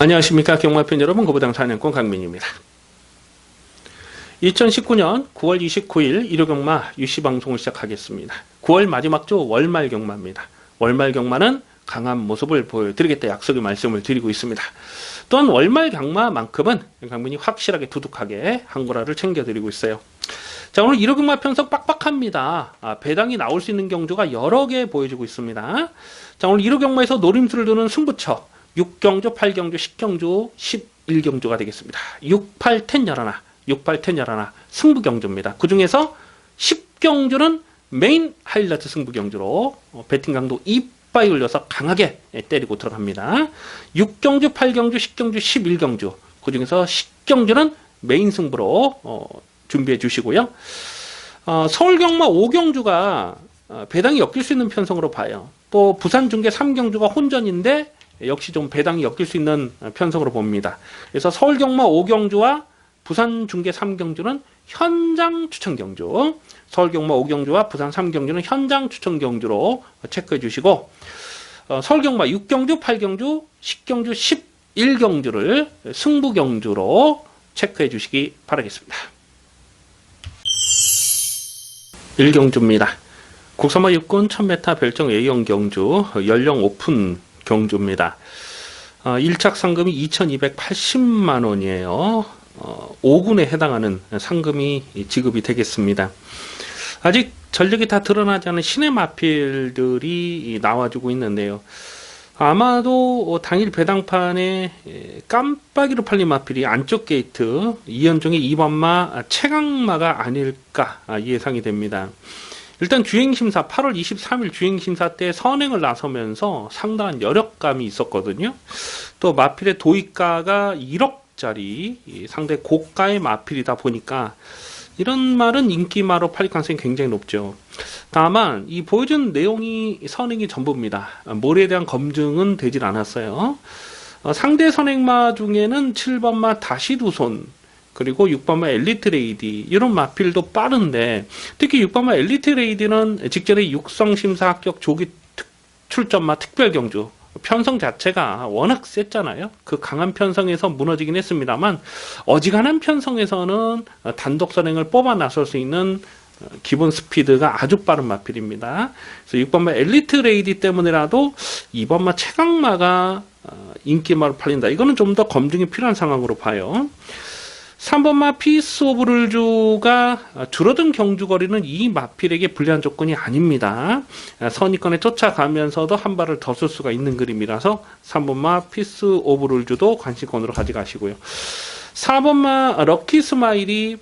안녕하십니까 경마팬 여러분, 고부당 사냥꾼 강민입니다. 2019년 9월 29일 일요경마 유시방송을 시작하겠습니다. 9월 마지막 주 월말 경마입니다. 월말 경마는 강한 모습을 보여드리겠다 약속의 말씀을 드리고 있습니다. 또한 월말 경마만큼은 강민이 확실하게 두둑하게 한고라를 챙겨드리고 있어요. 자, 오늘 일요경마 편성 빡빡합니다. 배당이 나올 수 있는 경주가 여러 개 보여주고 있습니다. 자, 오늘 일요경마에서 노림수를 두는 승부처 6경주, 8경주, 10경주, 11경주가 되겠습니다. 6, 8, 10, 11, 6, 8, 10, 11 승부경주입니다. 그 중에서 10경주는 메인 하이라이트 승부경주로 배팅 강도 이빠이 올려서 강하게 때리고 들어갑니다. 6경주, 8경주, 10경주, 11경주 그 중에서 10경주는 메인 승부로 준비해 주시고요. 서울경마 5경주가 배당이 엮일 수 있는 편성으로 봐요. 또 부산중계 3경주가 혼전인데 역시 좀 배당이 엮일 수 있는 편성으로 봅니다. 그래서 서울경마 5경주와 부산중계 3경주는 현장 추천경주, 서울경마 5경주와 부산 3경주는 현장 추천경주로 체크해 주시고, 서울경마 6경주, 8경주, 10경주, 11경주를 승부경주로 체크해 주시기 바라겠습니다. 1경주입니다. 국산마 육군 1000m 별정 A형 경주, 연령 오픈 경주입니다. 1착 상금이 2280만원이에요. 5군에 해당하는 상금이 지급이 되겠습니다. 아직 전력이 다 드러나지 않은 신의 마필들이 나와주고 있는데요. 아마도 당일 배당판에 깜빡이로 팔린 마필이 안쪽 게이트 이연종의 2번마 최강마가 아닐까 예상이 됩니다. 일단 주행심사 8월 23일 주행심사 때 선행을 나서면서 상당한 여력감이 있었거든요. 또 마필의 도입가가 1억짜리 상당히 고가의 마필이다 보니까 이런 말은 인기마로 팔릴 가능성이 굉장히 높죠. 다만 이 보여준 내용이 선행이 전부입니다. 모래에 대한 검증은 되질 않았어요. 상대 선행마 중에는 7번마 다시 두 손, 그리고 6번마 엘리트 레이디 이런 마필도 빠른데, 특히 6번마 엘리트 레이디는 직전에 육성심사 합격 조기 출전마 특별경주 편성 자체가 워낙 셌잖아요. 그 강한 편성에서 무너지긴 했습니다만 어지간한 편성에서는 단독 선행을 뽑아 나설 수 있는 기본 스피드가 아주 빠른 마필입니다. 그래서 6번마 엘리트 레이디 때문에라도 2번마 최강마가 인기마로 팔린다. 이거는 좀 더 검증이 필요한 상황으로 봐요. 3번마 피스 오브 룰주가 줄어든 경주거리는 이 마필에게 불리한 조건이 아닙니다. 선입권에 쫓아가면서도 한 발을 더 쓸 수가 있는 그림이라서 3번마 피스 오브 룰주도 관심권으로 가져가시고요. 4번마 럭키 스마일이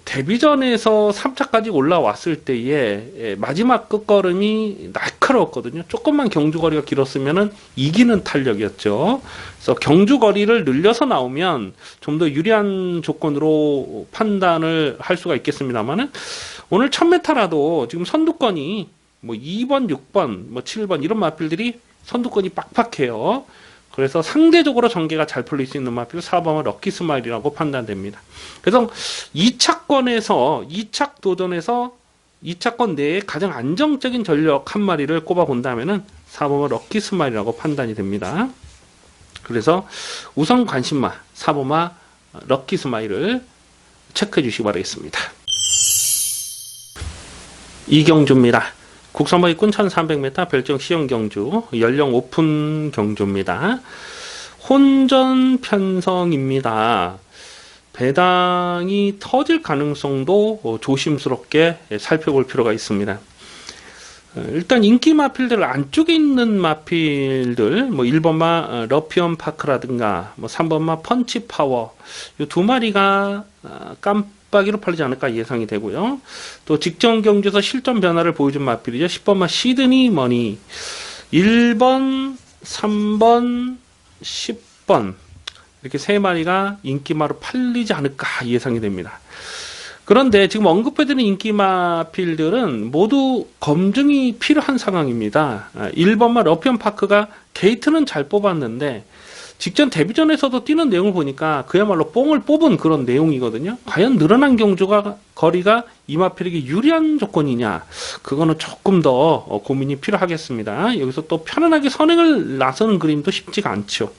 데뷔전에서 3차까지 올라왔을 때에 마지막 끝걸음이 날카로웠거든요. 조금만 경주거리가 길었으면 이기는 탄력이었죠. 그래서 경주거리를 늘려서 나오면 좀 더 유리한 조건으로 판단을 할 수가 있겠습니다만은 오늘 1000m라도 지금 선두권이 뭐 2번, 6번, 뭐 7번 이런 마필들이 선두권이 빡빡해요. 그래서 상대적으로 전개가 잘 풀릴 수 있는 마필 4번은 럭키 스마일이라고 판단됩니다. 그래서 2차권에서 2착 도전에서 2차권 내에 가장 안정적인 전력 한 마리를 꼽아 본다면은 4번은 럭키 스마일이라고 판단이 됩니다. 그래서 우선 관심마 4번마 럭키 스마일을 체크해 주시기 바라겠습니다. 이경주입니다. 국산마 육군 1300m 별정 시형 경주, 연령 오픈 경주입니다. 혼전 편성입니다. 배당이 터질 가능성도 조심스럽게 살펴볼 필요가 있습니다. 일단 인기 마필들 안쪽에 있는 마필들, 뭐 1번마 러피언 파크라든가 뭐 3번마 펀치 파워, 이 두 마리가 깜빡이로 팔리지 않을까 예상이 되고요. 또 직전 경주에서 실전 변화를 보여준 마필이죠. 10번마 시드니 머니, 1번, 3번, 10번 이렇게 세 마리가 인기마로 팔리지 않을까 예상이 됩니다. 그런데 지금 언급해드린 인기마필들은 모두 검증이 필요한 상황입니다. 1번마 러피언 파크가 게이트는 잘 뽑았는데 직전 데뷔전에서도 뛰는 내용을 보니까 그야말로 뽕을 뽑은 그런 내용이거든요. 과연 늘어난 경주가 거리가 이 마필에게 유리한 조건이냐, 그거는 조금 더 고민이 필요하겠습니다. 여기서 또 편안하게 선행을 나서는 그림도 쉽지가 않죠.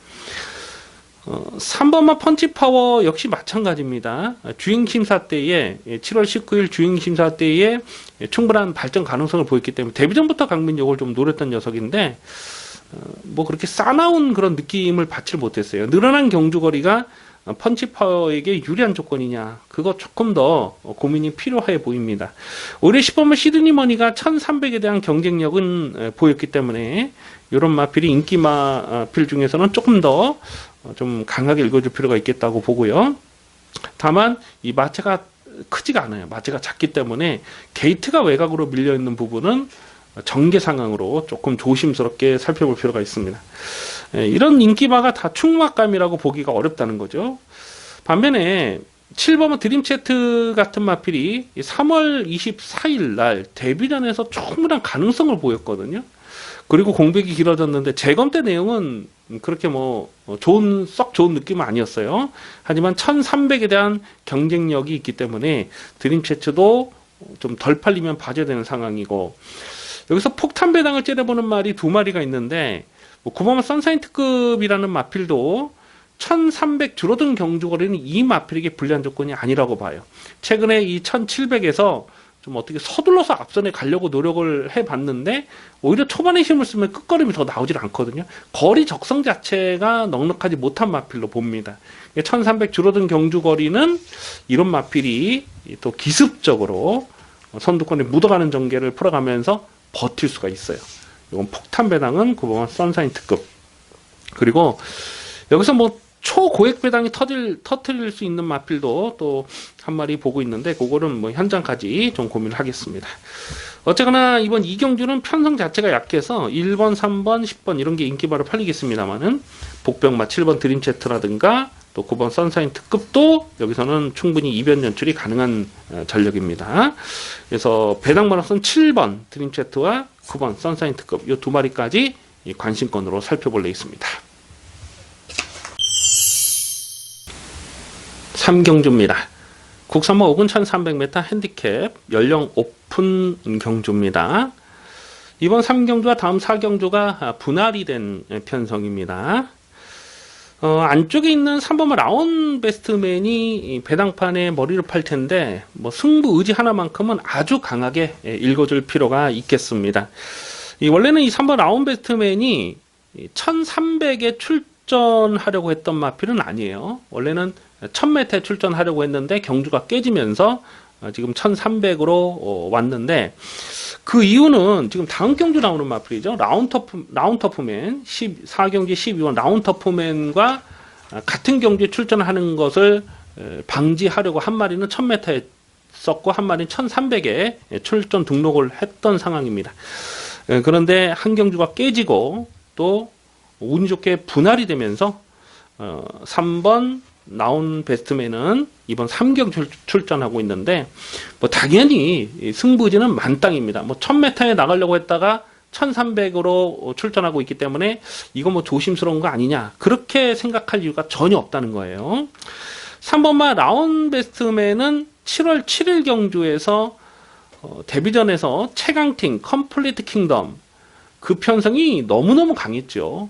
3번마 펀치파워 역시 마찬가지입니다. 주행심사 때에 7월 19일 주행심사 때에 충분한 발전 가능성을 보였기 때문에 데뷔 전부터 강민력을 좀 노렸던 녀석인데 뭐 그렇게 싸나운 그런 느낌을 받지 못했어요. 늘어난 경주거리가 펀치파워에게 유리한 조건이냐, 그거 조금 더 고민이 필요해 보입니다. 올해 10번마 시드니머니가 1300에 대한 경쟁력은 보였기 때문에 이런 마필이 인기 마필 중에서는 조금 더 좀 강하게 읽어줄 필요가 있겠다고 보고요. 다만 이 마체가 크지가 않아요. 마체가 작기 때문에 게이트가 외곽으로 밀려있는 부분은 전개 상황으로 조금 조심스럽게 살펴볼 필요가 있습니다. 이런 인기마가 다 충막감이라고 보기가 어렵다는 거죠. 반면에 7번은 드림채트 같은 마필이 3월 24일 날 데뷔전에서 충분한 가능성을 보였거든요. 그리고 공백이 길어졌는데 재검 때 내용은 그렇게 뭐 썩 좋은 느낌은 아니었어요. 하지만 1300에 대한 경쟁력이 있기 때문에 드림채트도 좀 덜 팔리면 봐줘야 되는 상황이고, 여기서 폭탄 배당을 째려보는 말이 두 마리가 있는데, 뭐 9번마 선샤인 특급이라는 마필도 1300 줄어든 경주거리는 이 마필에게 불리한 조건이 아니라고 봐요. 최근에 이 1700에서 좀 어떻게 서둘러서 앞선에 가려고 노력을 해봤는데 오히려 초반에 힘을 쓰면 끝걸음이 더 나오질 않거든요. 거리 적성 자체가 넉넉하지 못한 마필로 봅니다. 1300 줄어든 경주거리는 이런 마필이 또 기습적으로 선두권에 묻어가는 전개를 풀어가면서 버틸 수가 있어요. 이건 폭탄 배당은 9번 선샤인 특급. 그리고 여기서 뭐 초고액 배당이 터트릴 수 있는 마필도 또 한 마리 보고 있는데, 그거는 뭐 현장까지 좀 고민을 하겠습니다. 어쨌거나 이번 이경주는 편성 자체가 약해서 1번, 3번, 10번 이런 게 인기바로 팔리겠습니다만은 복병마 7번 드림채트라든가 또 9번 선샤인 특급도 여기서는 충분히 이변 연출이 가능한 전력입니다. 그래서 배당번호선 7번 드림채트와 9번 선샤인 특급 이 두 마리까지 관심권으로 살펴볼 래 있습니다. 3경주입니다. 국산마 5분 1300m 핸디캡 연령 오픈 경주입니다. 이번 3경주와 다음 4경주가 분할이 된 편성입니다. 안쪽에 있는 3번마 라운 베스트맨이 배당판에 머리를 팔 텐데 뭐 승부 의지 하나만큼은 아주 강하게 읽어줄 필요가 있겠습니다. 원래는 이 3번 라운 베스트맨이 1300에 출전하려고 했던 마필은 아니에요. 원래는 1000m에 출전하려고 했는데 경주가 깨지면서 지금 1300으로 왔는데, 그 이유는 지금 다음 경주 나오는 마필이죠. 라운터프맨 14경기 12원 라운터프맨과 같은 경주에 출전하는 것을 방지하려고 한 마리는 1000m에 썼고 한 마리는 1300에 출전 등록을 했던 상황입니다. 그런데 한 경주가 깨지고 또 운이 좋게 분할이 되면서 3번 나온 베스트맨은 이번 3경 출전하고 있는데, 뭐 당연히 승부지는 만땅입니다. 뭐 1000m에 나가려고 했다가 1300으로 출전하고 있기 때문에 이거 뭐 조심스러운 거 아니냐, 그렇게 생각할 이유가 전혀 없다는 거예요. 3번마 라운 베스트맨은 7월 7일 경주에서 데뷔전에서 최강팀 컴플리트 킹덤 그 편성이 너무너무 강했죠.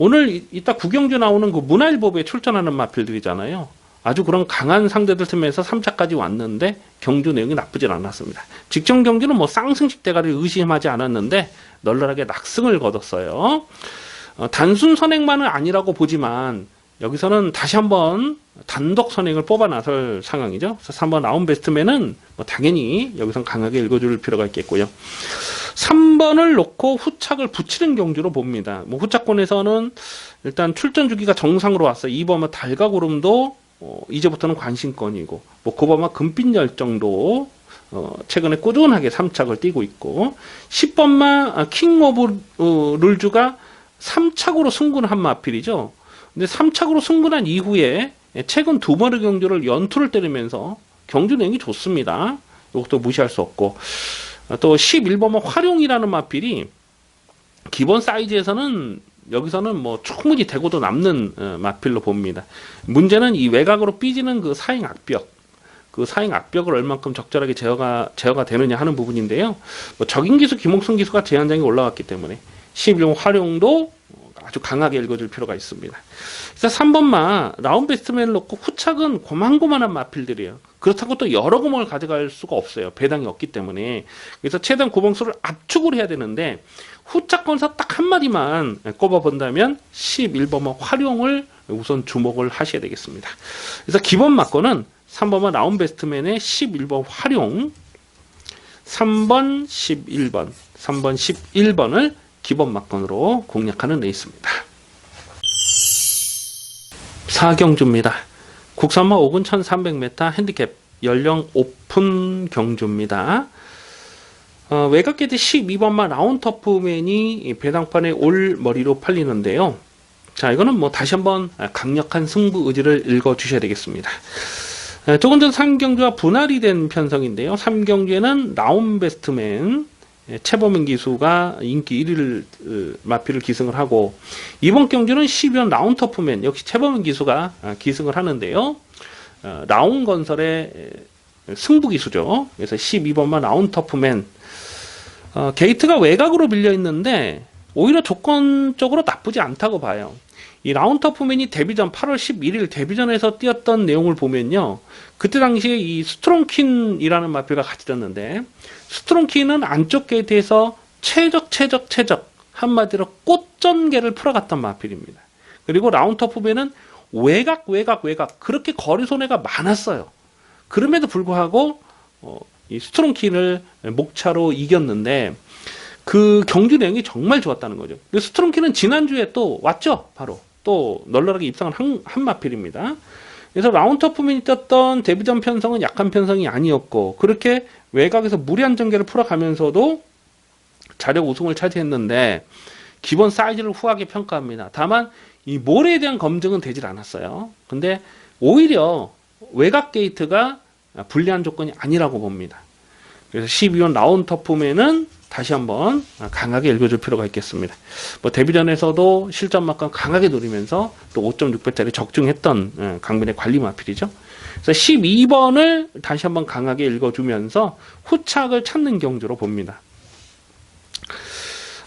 오늘 이따 구경주 나오는 그 문화일보부에 출전하는 마필들이잖아요. 아주 그런 강한 상대들 틈에서 3차까지 왔는데 경주 내용이 나쁘진 않았습니다. 직전 경주는 뭐 쌍승식 대가를 의심하지 않았는데 널널하게 낙승을 거뒀어요. 단순 선행만은 아니라고 보지만 여기서는 다시 한번 단독 선행을 뽑아 나설 상황이죠. 그래서 3번 라운 베스트맨은 뭐 당연히 여기선 강하게 읽어줄 필요가 있겠고요. 3번을 놓고 후착을 붙이는 경주로 봅니다. 뭐 후착권에서는 일단 출전 주기가 정상으로 왔어요. 2번마 달가구름도 이제부터는 관심권이고, 뭐 9번마 금빛 열정도 최근에 꾸준하게 3착을 띄고 있고, 10번마 킹 오브 룰주가 3착으로 승군한 마필이죠. 근데 3착으로 승군한 이후에 최근 두 번의 경주를 연투를 때리면서 경주 내용이 좋습니다. 이것도 무시할 수 없고, 또 11번마 활용이라는 마필이 기본 사이즈에서는 여기서는 뭐 충분히 대고도 남는 마필로 봅니다. 문제는 이 외곽으로 삐지는 그 사행 악벽, 그 사행 악벽을 얼만큼 적절하게 제어가 되느냐 하는 부분인데요. 뭐 적인 기수 김옥순 기수가 제한장에 올라왔기 때문에 11번 활용도 아주 강하게 읽어줄 필요가 있습니다. 그래서 3번마 라운베스트맨을 놓고 후착은 고만고만한 마필들이에요. 그렇다고 또 여러 구멍을 가져갈 수가 없어요. 배당이 없기 때문에. 그래서 최대한 구멍수를 압축을 해야 되는데 후착권에서 딱 한 마디만 꼽아본다면 11번마 활용을 우선 주목을 하셔야 되겠습니다. 그래서 기본 막건은 3번마 라운베스트맨의 11번 활용, 3번 11번, 3번 11번을 기본 막건으로 공략하는 레이스입니다. 4경주입니다. 국산마 5군 1300m 핸디캡 연령 오픈 경주입니다. 외곽게이트 12번마 라운터프맨이 배당판에 올 머리로 팔리는데요. 자, 이거는 뭐 다시 한번 강력한 승부 의지를 읽어 주셔야 되겠습니다. 조금 전 3경주와 분할이 된 편성인데요. 3경주에는 라운베스트맨 최범인 기수가 인기 1위를 마필을 기승을 하고, 이번 경주는 12번 라운터프맨 역시 최범인 기수가 기승을 하는데요. 라운건설의 승부 기수죠. 그래서 12번만 라운터프맨, 게이트가 외곽으로 밀려 있는데 오히려 조건적으로 나쁘지 않다고 봐요. 이 라운터프맨이 데뷔전 8월 11일 데뷔전에서 뛰었던 내용을 보면요, 그때 당시에 이 스트롱킨이라는 마필과 같이 떴는데, 스트롱킨은 안쪽 게이트에서 최적 한마디로 꽃전개를 풀어갔던 마필입니다. 그리고 라운터프맨은 외곽 그렇게 거리 손해가 많았어요. 그럼에도 불구하고 이 스트롱킨을 목차로 이겼는데 그 경주 내용이 정말 좋았다는 거죠. 스트롱킨은 지난주에 또 왔죠. 바로 또 널널하게 입상을 한 마필입니다. 그래서 라운터프맨이 떴던 데뷔전 편성은 약한 편성이 아니었고, 그렇게 외곽에서 무리한 전개를 풀어가면서도 자력 우승을 차지했는데 기본 사이즈를 후하게 평가합니다. 다만 이 모래에 대한 검증은 되질 않았어요. 근데 오히려 외곽 게이트가 불리한 조건이 아니라고 봅니다. 그래서 12번 라운터프맨은 다시 한번 강하게 읽어줄 필요가 있겠습니다. 뭐 데뷔전에서도 실전만큼 강하게 노리면서 또 5.6배짜리 적중했던 강민의 관리 마필이죠. 그래서 12번을 다시 한번 강하게 읽어주면서 후착을 찾는 경주로 봅니다.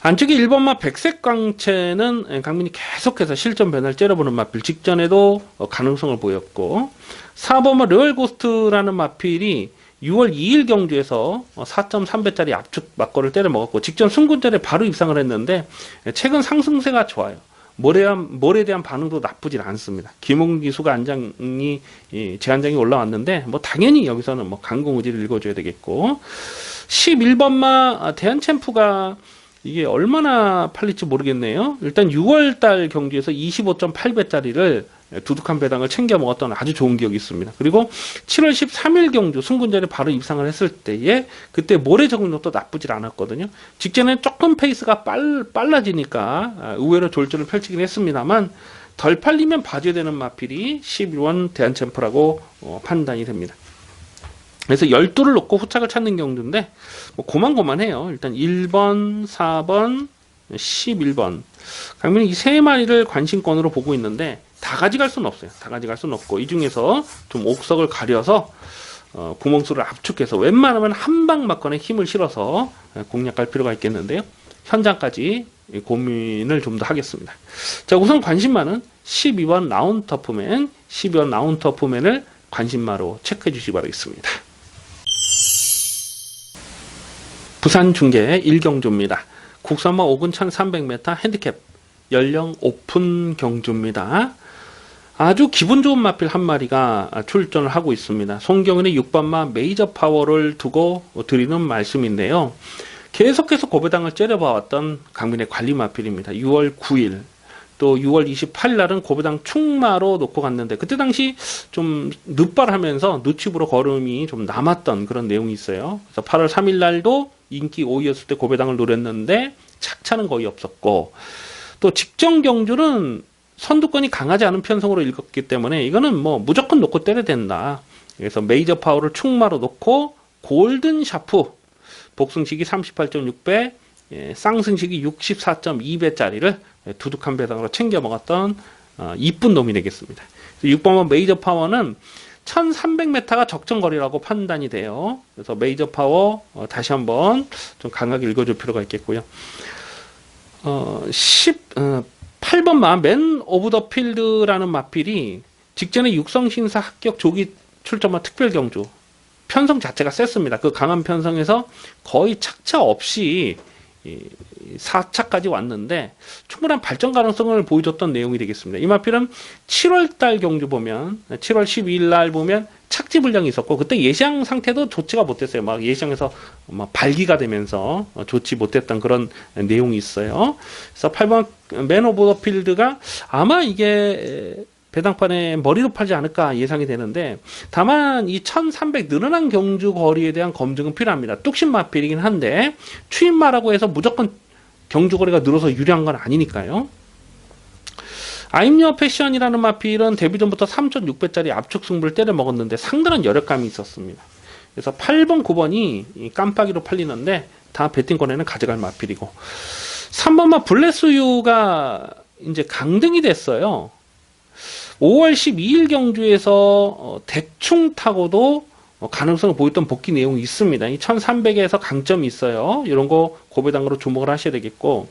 안쪽에 1번마 백색광채는 강민이 계속해서 실전 변화를 째려보는 마필, 직전에도 가능성을 보였고, 4번마 르얼고스트라는 마필이 6월 2일 경주에서 4.3배짜리 압축 막거를 때려 먹었고, 직전 승군전에 바로 입상을 했는데 최근 상승세가 좋아요. 모래에 대한 반응도 나쁘질 않습니다. 김홍 기수가 안장이 제안장이 올라왔는데 뭐 당연히 여기서는 뭐 강공 의지를 읽어줘야 되겠고, 11번마 대한챔프가 이게 얼마나 팔릴지 모르겠네요. 일단 6월달 경주에서 25.8배짜리를 두둑한 배당을 챙겨 먹었던 아주 좋은 기억이 있습니다. 그리고 7월 13일 경주 승군전에 바로 입상을 했을 때에 그때 모래 적응력도 나쁘질 않았거든요. 직전에 조금 페이스가 빨라지니까 의외로 졸전을 펼치긴 했습니다만, 덜 팔리면 봐줘야 되는 마필이 11원 대한챔프라고 판단이 됩니다. 그래서 12를 놓고 후착을 찾는 경주인데 뭐 고만고만해요. 일단 1번, 4번, 11번. 강민이 이 세 마리를 관심권으로 보고 있는데 다 가져갈 수는 없어요. 다 가져갈 수는 없고, 이 중에서 좀 옥석을 가려서 구멍수를 압축해서 웬만하면 한방 막건에 힘을 실어서 공략할 필요가 있겠는데요. 현장까지 고민을 좀 더 하겠습니다. 자, 우선 관심마는 12번 라운터프맨, 12번 라운터프맨을 관심마로 체크해 주시기 바라겠습니다. 부산 중계 1경주입니다. 국산마 5군 1300m 핸디캡 연령 오픈 경주입니다. 아주 기분 좋은 마필 한 마리가 출전을 하고 있습니다. 송경은의 6번마 메이저 파워를 두고 드리는 말씀인데요. 계속해서 고배당을 째려봐왔던 강민의 관리 마필입니다. 6월 9일 또 6월 28일 날은 고배당 충마로 놓고 갔는데, 그때 당시 좀 늦발하면서 늦칩으로 걸음이 좀 남았던 그런 내용이 있어요. 그래서 8월 3일 날도 인기 5위였을 때 고배당을 노렸는데 착차는 거의 없었고, 또 직전 경주는 선두권이 강하지 않은 편성으로 읽었기 때문에 이거는 뭐 무조건 놓고 때려야 된다. 그래서 메이저 파워를 충마로 놓고 골든 샤프 복승식이 38.6배, 쌍승식이 64.2배짜리를 두둑한 배당으로 챙겨 먹었던 이쁜 놈이 되겠습니다. 6번번 메이저 파워는 1300m가 적정거리라고 판단이 돼요. 그래서 메이저 파워 다시 한번 좀 강하게 읽어줄 필요가 있겠고요. 8 8번마 맨 오브 더 필드라는 마필이 직전에 육성신사 합격 조기 출전마 특별경주 편성 자체가 셌습니다. 그 강한 편성에서 거의 착차 없이 4차까지 왔는데 충분한 발전 가능성을 보여줬던 내용이 되겠습니다. 이 마필은 7월달 경주 보면 7월 12일 날 보면 착지 불량이 있었고 그때 예시장 상태도 좋지가 못했어요. 막 예시장에서 막 발기가 되면서 좋지 못했던 그런 내용이 있어요. 그래서 8번 맨 오브 더 필드가 아마 이게 배당판에 머리로 팔지 않을까 예상이 되는데 다만 이 1300 늘어난 경주 거리에 대한 검증은 필요합니다. 뚝심 마필이긴 한데 추임마라고 해서 무조건 경주 거리가 늘어서 유리한 건 아니니까요. 아임여 패션이라는 마필은 데뷔 전부터 3600짜리 압축 승부를 때려 먹었는데 상당한 여력감이 있었습니다. 그래서 8번, 9번이 깜빡이로 팔리는데 다 배팅권에는 가져갈 마필이고 3번마 블레스유가 이제 강등이 됐어요. 5월 12일 경주에서 대충 타고도 가능성을 보였던 복귀 내용이 있습니다. 이 1300에서 강점이 있어요. 이런 거 고배당으로 주목을 하셔야 되겠고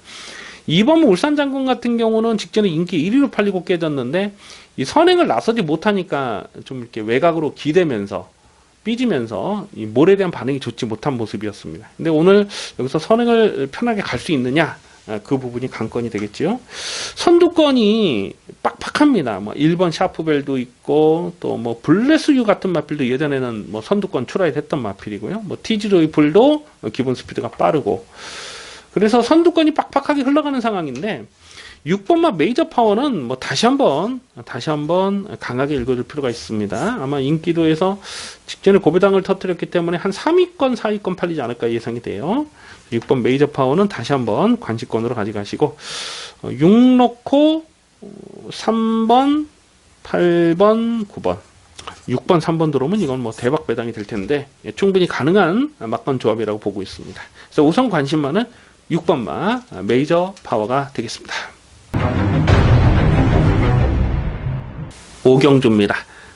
2번 울산장군 같은 경우는 직전에 인기 1위로 팔리고 깨졌는데 이 선행을 나서지 못하니까 좀 이렇게 외곽으로 기대면서 삐지면서 이 몰에 대한 반응이 좋지 못한 모습이었습니다. 근데 오늘 여기서 선행을 편하게 갈 수 있느냐? 그 부분이 관건이 되겠지요. 선두권이 빡빡합니다. 뭐 1번 샤프벨도 있고 또 뭐 블레스유 같은 마필도 예전에는 뭐 선두권 출하했던 마필이고요. 뭐 티지로이플도 기본 스피드가 빠르고 그래서 선두권이 빡빡하게 흘러가는 상황인데 6번마 메이저 파워는 뭐 다시 한번 강하게 읽어줄 필요가 있습니다. 아마 인기도에서 직전에 고배당을 터뜨렸기 때문에 한 3위권, 4위권 팔리지 않을까 예상이 돼요. 6번 메이저 파워는 다시 한번 관시권으로 가져가시고 6 넣고 3번, 8번, 9번 6번, 3번 들어오면 이건 뭐 대박 배당이 될 텐데 충분히 가능한 막권 조합이라고 보고 있습니다. 그래서 우선 관심만은 6번마 메이저 파워가 되겠습니다. 5경주입니다.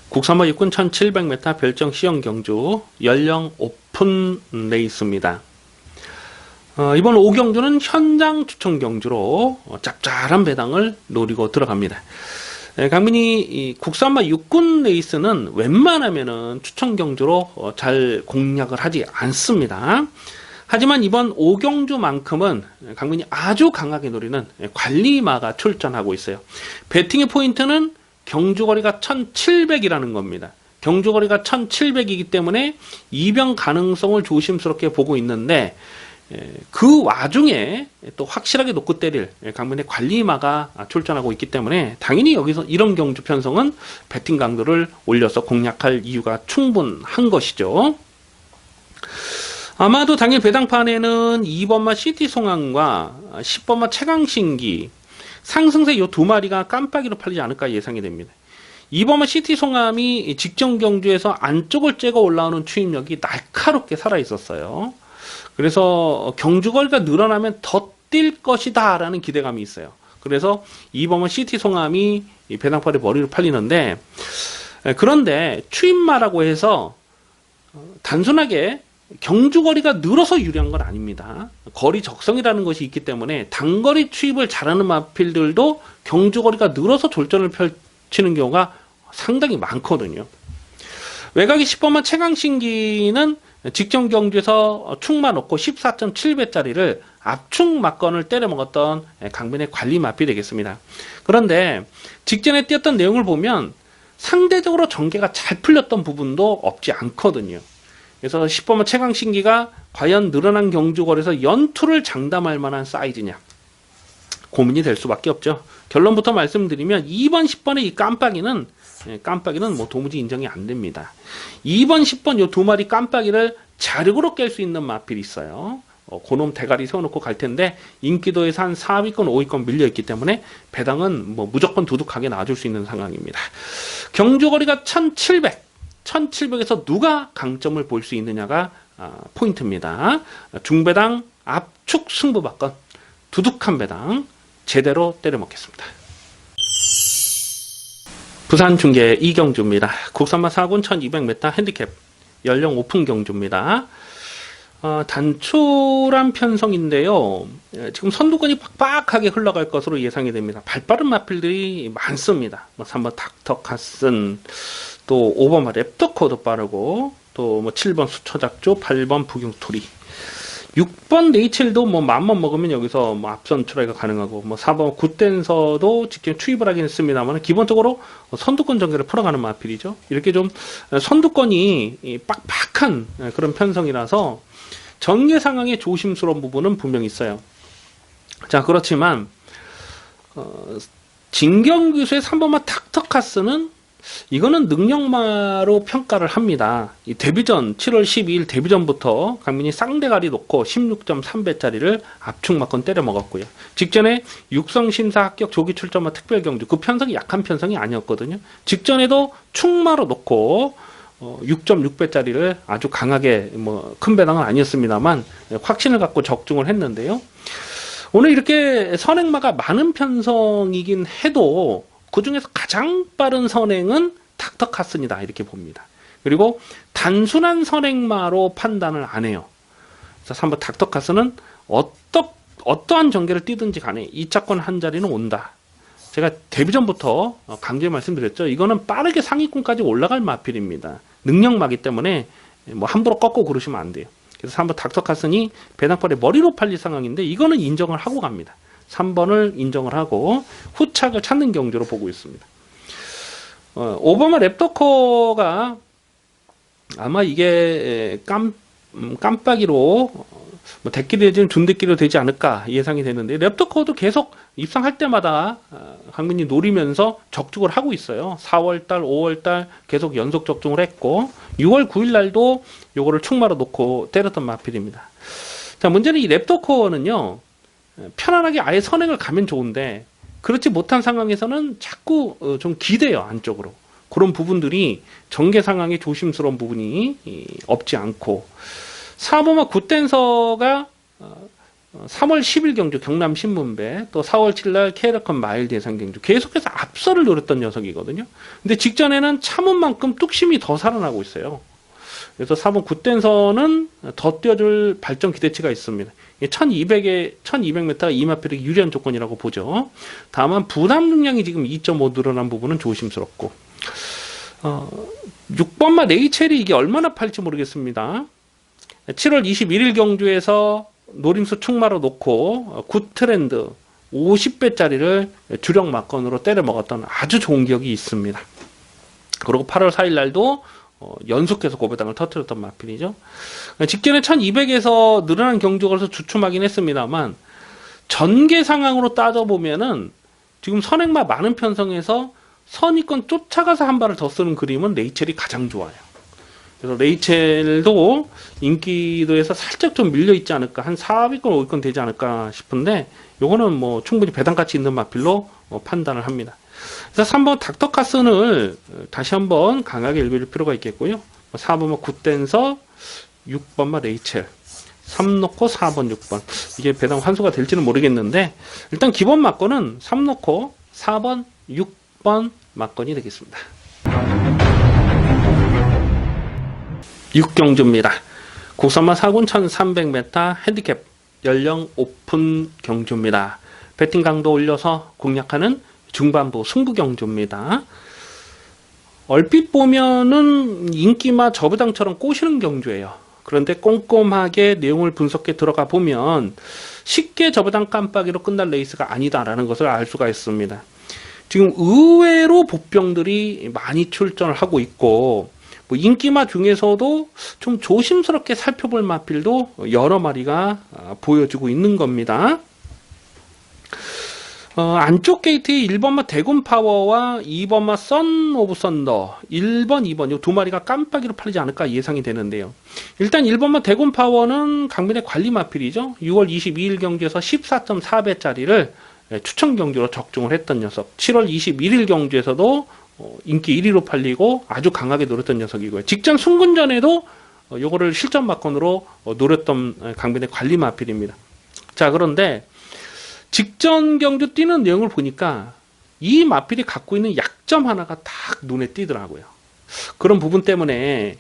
국산마 육군 1700m 별정 시형 경주 연령 오픈 레이스입니다. 이번 5경주는 현장 추천 경주로 짭짤한 배당을 노리고 들어갑니다. 강민이 국산마 육군 레이스는 웬만하면은 추천 경주로 잘 공략을 하지 않습니다. 하지만 이번 5경주만큼은 강민이 아주 강하게 노리는 관리마가 출전하고 있어요. 배팅의 포인트는 경주거리가 1700이라는 겁니다. 경주거리가 1700이기 때문에 이변 가능성을 조심스럽게 보고 있는데 그 와중에 또 확실하게 놓고 때릴 강민의 관리마가 출전하고 있기 때문에 당연히 여기서 이런 경주 편성은 배팅 강도를 올려서 공략할 이유가 충분한 것이죠. 아마도 당일 배당판에는 2번마 시티송황과 10번마 최강신기 상승세 이 두 마리가 깜빡이로 팔리지 않을까 예상이 됩니다. 2번마 시티송함이 직전 경주에서 안쪽을 째고 올라오는 추임력이 날카롭게 살아있었어요. 그래서 경주거리가 늘어나면 더 뛸 것이다 라는 기대감이 있어요. 그래서 2번마 시티송함이 배당판에 머리로 팔리는데 그런데 추임마라고 해서 단순하게 경주거리가 늘어서 유리한 건 아닙니다. 거리 적성이라는 것이 있기 때문에 단거리 추입을 잘하는 마필들도 경주거리가 늘어서 졸전을 펼치는 경우가 상당히 많거든요. 외곽이 10번만 최강신기는 직전 경주에서 축마 넣고 14.7배짜리를 압축 막건을 때려 먹었던 강민의 관리 마필이 되겠습니다. 그런데 직전에 뛰었던 내용을 보면 상대적으로 전개가 잘 풀렸던 부분도 없지 않거든요. 그래서 10번만 최강신기가 과연 늘어난 경주거리에서 연투를 장담할 만한 사이즈냐 고민이 될 수밖에 없죠. 결론부터 말씀드리면 2번, 10번의 이 깜빡이는 뭐 도무지 인정이 안 됩니다. 2번, 10번 요 두 마리 깜빡이를 자력으로 깰 수 있는 마필이 있어요. 그놈 대가리 세워놓고 갈 텐데 인기도에서 한 4위권, 5위권 밀려있기 때문에 배당은 뭐 무조건 두둑하게 놔줄 수 있는 상황입니다. 경주거리가 1700에서 누가 강점을 볼 수 있느냐가 포인트입니다. 중배당 압축 승부박건 두둑한 배당 제대로 때려 먹겠습니다. 부산 중계 이경주입니다. 국산마 4군 1200m 핸디캡 연령 오픈 경주입니다. 단촐한 편성인데요. 지금 선두권이 빡빡하게 흘러갈 것으로 예상이 됩니다. 발빠른 마필들이 많습니다. 뭐 3번 닥터카슨, 또 5번 랩터코도 빠르고, 또 뭐 7번 수처작조, 8번 부경토리, 6번 네이첼도 뭐 마음만 먹으면 여기서 뭐 앞선 출하가 가능하고, 뭐 4번 굿댄서도 직접 투입을 하긴 했습니다만 기본적으로 선두권 전개를 풀어가는 마필이죠. 이렇게 좀 선두권이 빡빡한 그런 편성이라서 전개 상황에 조심스러운 부분은 분명히 있어요. 자, 그렇지만 진경규수의 3번마 닥터카스는 이거는 능력마로 평가를 합니다. 이 데뷔전 7월 12일 데뷔전부터 강민이 쌍대가리 놓고 16.3배짜리를 압축막건 때려 먹었고요. 직전에 육성심사 합격 조기 출전마 특별경주, 그 편성이 약한 편성이 아니었거든요. 직전에도 충마로 놓고 6.6배짜리를 아주 강하게 뭐 큰 배당은 아니었습니다만 확신을 갖고 적중을 했는데요. 오늘 이렇게 선행마가 많은 편성이긴 해도 그 중에서 가장 빠른 선행은 닥터카슨이다 이렇게 봅니다. 그리고 단순한 선행마로 판단을 안 해요. 그래서 3번 닥터카슨은 어떠한 전개를 뛰든지 간에 2차권 한 자리는 온다. 제가 데뷔전부터 강조해 말씀드렸죠. 이거는 빠르게 상위권까지 올라갈 마필입니다. 능력마기 때문에 뭐 함부로 꺾고 그러시면 안 돼요. 그래서 3번 닥터카슨이 배당벌의 머리로 팔릴 상황인데 이거는 인정을 하고 갑니다. 3번을 인정을 하고 후착을 찾는 경주로 보고 있습니다. 5번은 랩터커가 아마 이게 깜빡이로 뭐 대끼리 내지는 준대끼리로 되지 않을까 예상이 되는데, 랩터커도 계속 입상할 때마다 강민이 노리면서 적중을 하고 있어요. 4월달, 5월달 계속 연속 적중을 했고 6월 9일 날도 요거를 충마로 놓고 때렸던 마필입니다. 자, 문제는 이 랩터커는요, 편안하게 아예 선행을 가면 좋은데 그렇지 못한 상황에서는 자꾸 좀 기대요 안쪽으로. 그런 부분들이 전개 상황에 조심스러운 부분이 없지 않고, 4번마 굿댄서가 3월 10일 경주 경남신문배, 또 4월 7일 케이라컨 마일 대상 경주 계속해서 앞서를 노렸던 녀석이거든요. 근데 직전에는 참은 만큼 뚝심이 더 살아나고 있어요. 그래서 4번 굿댄서는 더 뛰어줄 발전 기대치가 있습니다. 1200m가 이마필의 유리한 조건이라고 보죠. 다만 부담 능량이 지금 2.5 늘어난 부분은 조심스럽고, 6번마 네이첼이 이게 얼마나 팔릴지 모르겠습니다. 7월 21일 경주에서 노림수 충마로 놓고 굿트렌드 50배짜리를 주력 막건으로 때려 먹었던 아주 좋은 기억이 있습니다. 그리고 8월 4일 날도 연속해서 고배당을 터뜨렸던 마필이죠. 직전에 1200에서 늘어난 경주걸에서 주춤하긴 했습니다만 전개 상황으로 따져보면은 지금 선행마 많은 편성에서 선위권 쫓아가서 한 발을 더 쓰는 그림은 레이첼이 가장 좋아요. 그래서 레이첼도 인기도에서 살짝 좀 밀려있지 않을까, 한 4위권 5위권 되지 않을까 싶은데 요거는 뭐 충분히 배당가치 있는 마필로 판단을 합니다. 그래서 3번 닥터카슨을 다시 한번 강하게 읽을 필요가 있겠고요. 4번은 굿댄서, 6번만 레이첼, 3 놓고 4번 6번, 이게 배당 환수가 될지는 모르겠는데 일단 기본 막건은 3 놓고 4번 6번 막건이 되겠습니다. 6경주입니다. 국산마 4군 1300m 핸디캡 연령 오픈 경주입니다. 배팅 강도 올려서 공략하는 중반부 승부 경주입니다. 얼핏 보면은 인기마 저배당처럼 꼬시는 경주예요. 그런데 꼼꼼하게 내용을 분석해 들어가 보면 쉽게 저배당 깜빡이로 끝날 레이스가 아니다라는 것을 알 수가 있습니다. 지금 의외로 복병들이 많이 출전을 하고 있고, 뭐 인기마 중에서도 좀 조심스럽게 살펴볼 마필도 여러 마리가 보여주고 있는 겁니다. 안쪽 게이트의 1번마 대군파워와 2번마 선 오브 썬더, 1번, 2번 이 두 마리가 깜빡이로 팔리지 않을까 예상이 되는데요. 일단 1번마 대군파워는 강민의 관리 마필이죠. 6월 22일 경주에서 14.4배짜리를 추천 경주로 적중을 했던 녀석. 7월 21일 경주에서도 인기 1위로 팔리고 아주 강하게 노렸던 녀석이고요. 직전 순근전에도 요거를 실전 막건으로 노렸던 강민의 관리 마필입니다. 자, 그런데 직전 경주 뛰는 내용을 보니까 이 마필이 갖고 있는 약점 하나가 딱 눈에 띄더라고요. 그런 부분 때문에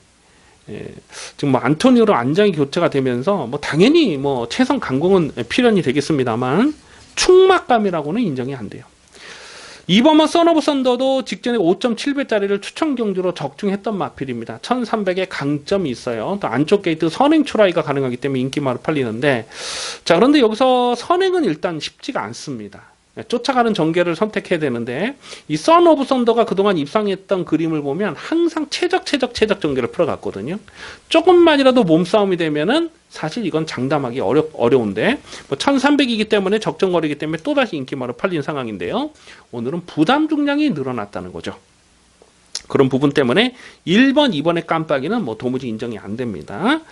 지금 뭐 안토니오로 안장이 교체가 되면서 뭐 당연히 뭐 최선 강공은 필연이 되겠습니다만 충막감이라고는 인정이 안 돼요. 이번만 써너브 썬더도 직전에 5.7배짜리를 추천 경주로 적중했던 마필입니다. 1300에 강점이 있어요. 또 안쪽 게이트 선행 추라이가 가능하기 때문에 인기마로 팔리는데, 자, 그런데 여기서 선행은 일단 쉽지가 않습니다. 쫓아가는 전개를 선택해야 되는데, 이 써너브 썬더가 그동안 입상했던 그림을 보면 항상 최적 전개를 풀어갔거든요. 조금만이라도 몸싸움이 되면은 사실 이건 장담하기 어려운데, 뭐 1300이기 때문에 적정거리이기 때문에 또다시 인기마로 팔린 상황인데요. 오늘은 부담 중량이 늘어났다는 거죠. 그런 부분 때문에 1번, 2번의 깜빡이는 뭐 도무지 인정이 안 됩니다.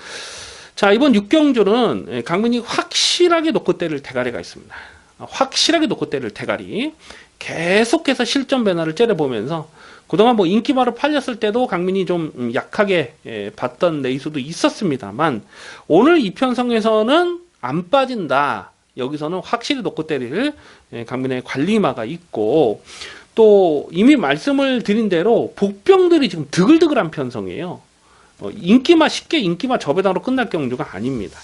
자, 이번 6경주는 강민이 확실하게 놓고 때릴 대가리가 있습니다. 확실하게 놓고 때릴 대가리. 계속해서 실전 변화를 째려보면서 그동안 뭐 인기마로 팔렸을 때도 강민이 좀 약하게 봤던 레이스도 있었습니다만, 오늘 이 편성에서는 안 빠진다. 여기서는 확실히 놓고 때릴 강민의 관리마가 있고, 또 이미 말씀을 드린 대로 복병들이 지금 드글드글한 편성이에요. 인기마 쉽게 인기마 저배당으로 끝날 경주가 아닙니다.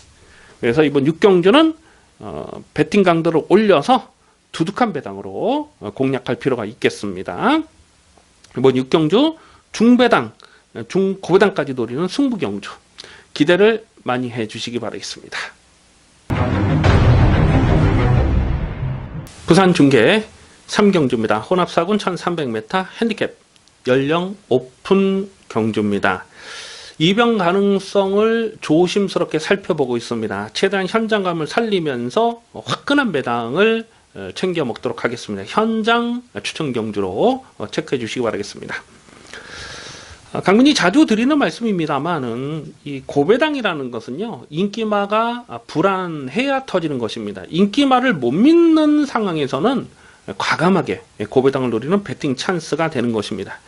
그래서 이번 6경주는 배팅 강도를 올려서 두둑한 배당으로 공략할 필요가 있겠습니다. 이번 6경주 중배당, 중고배당까지 노리는 승부경주 기대를 많이 해주시기 바라겠습니다. 부산 중계 3경주입니다. 혼합사군 1300m 핸디캡 연령 오픈 경주입니다. 이변 가능성을 조심스럽게 살펴보고 있습니다. 최대한 현장감을 살리면서 화끈한 배당을 챙겨 먹도록 하겠습니다. 현장 추천 경주로 체크해 주시기 바라겠습니다. 강민이 자주 드리는 말씀입니다만은 이 고배당이라는 것은요, 인기마가 불안해야 터지는 것입니다. 인기마를 못 믿는 상황에서는 과감하게 고배당을 노리는 배팅 찬스가 되는 것입니다.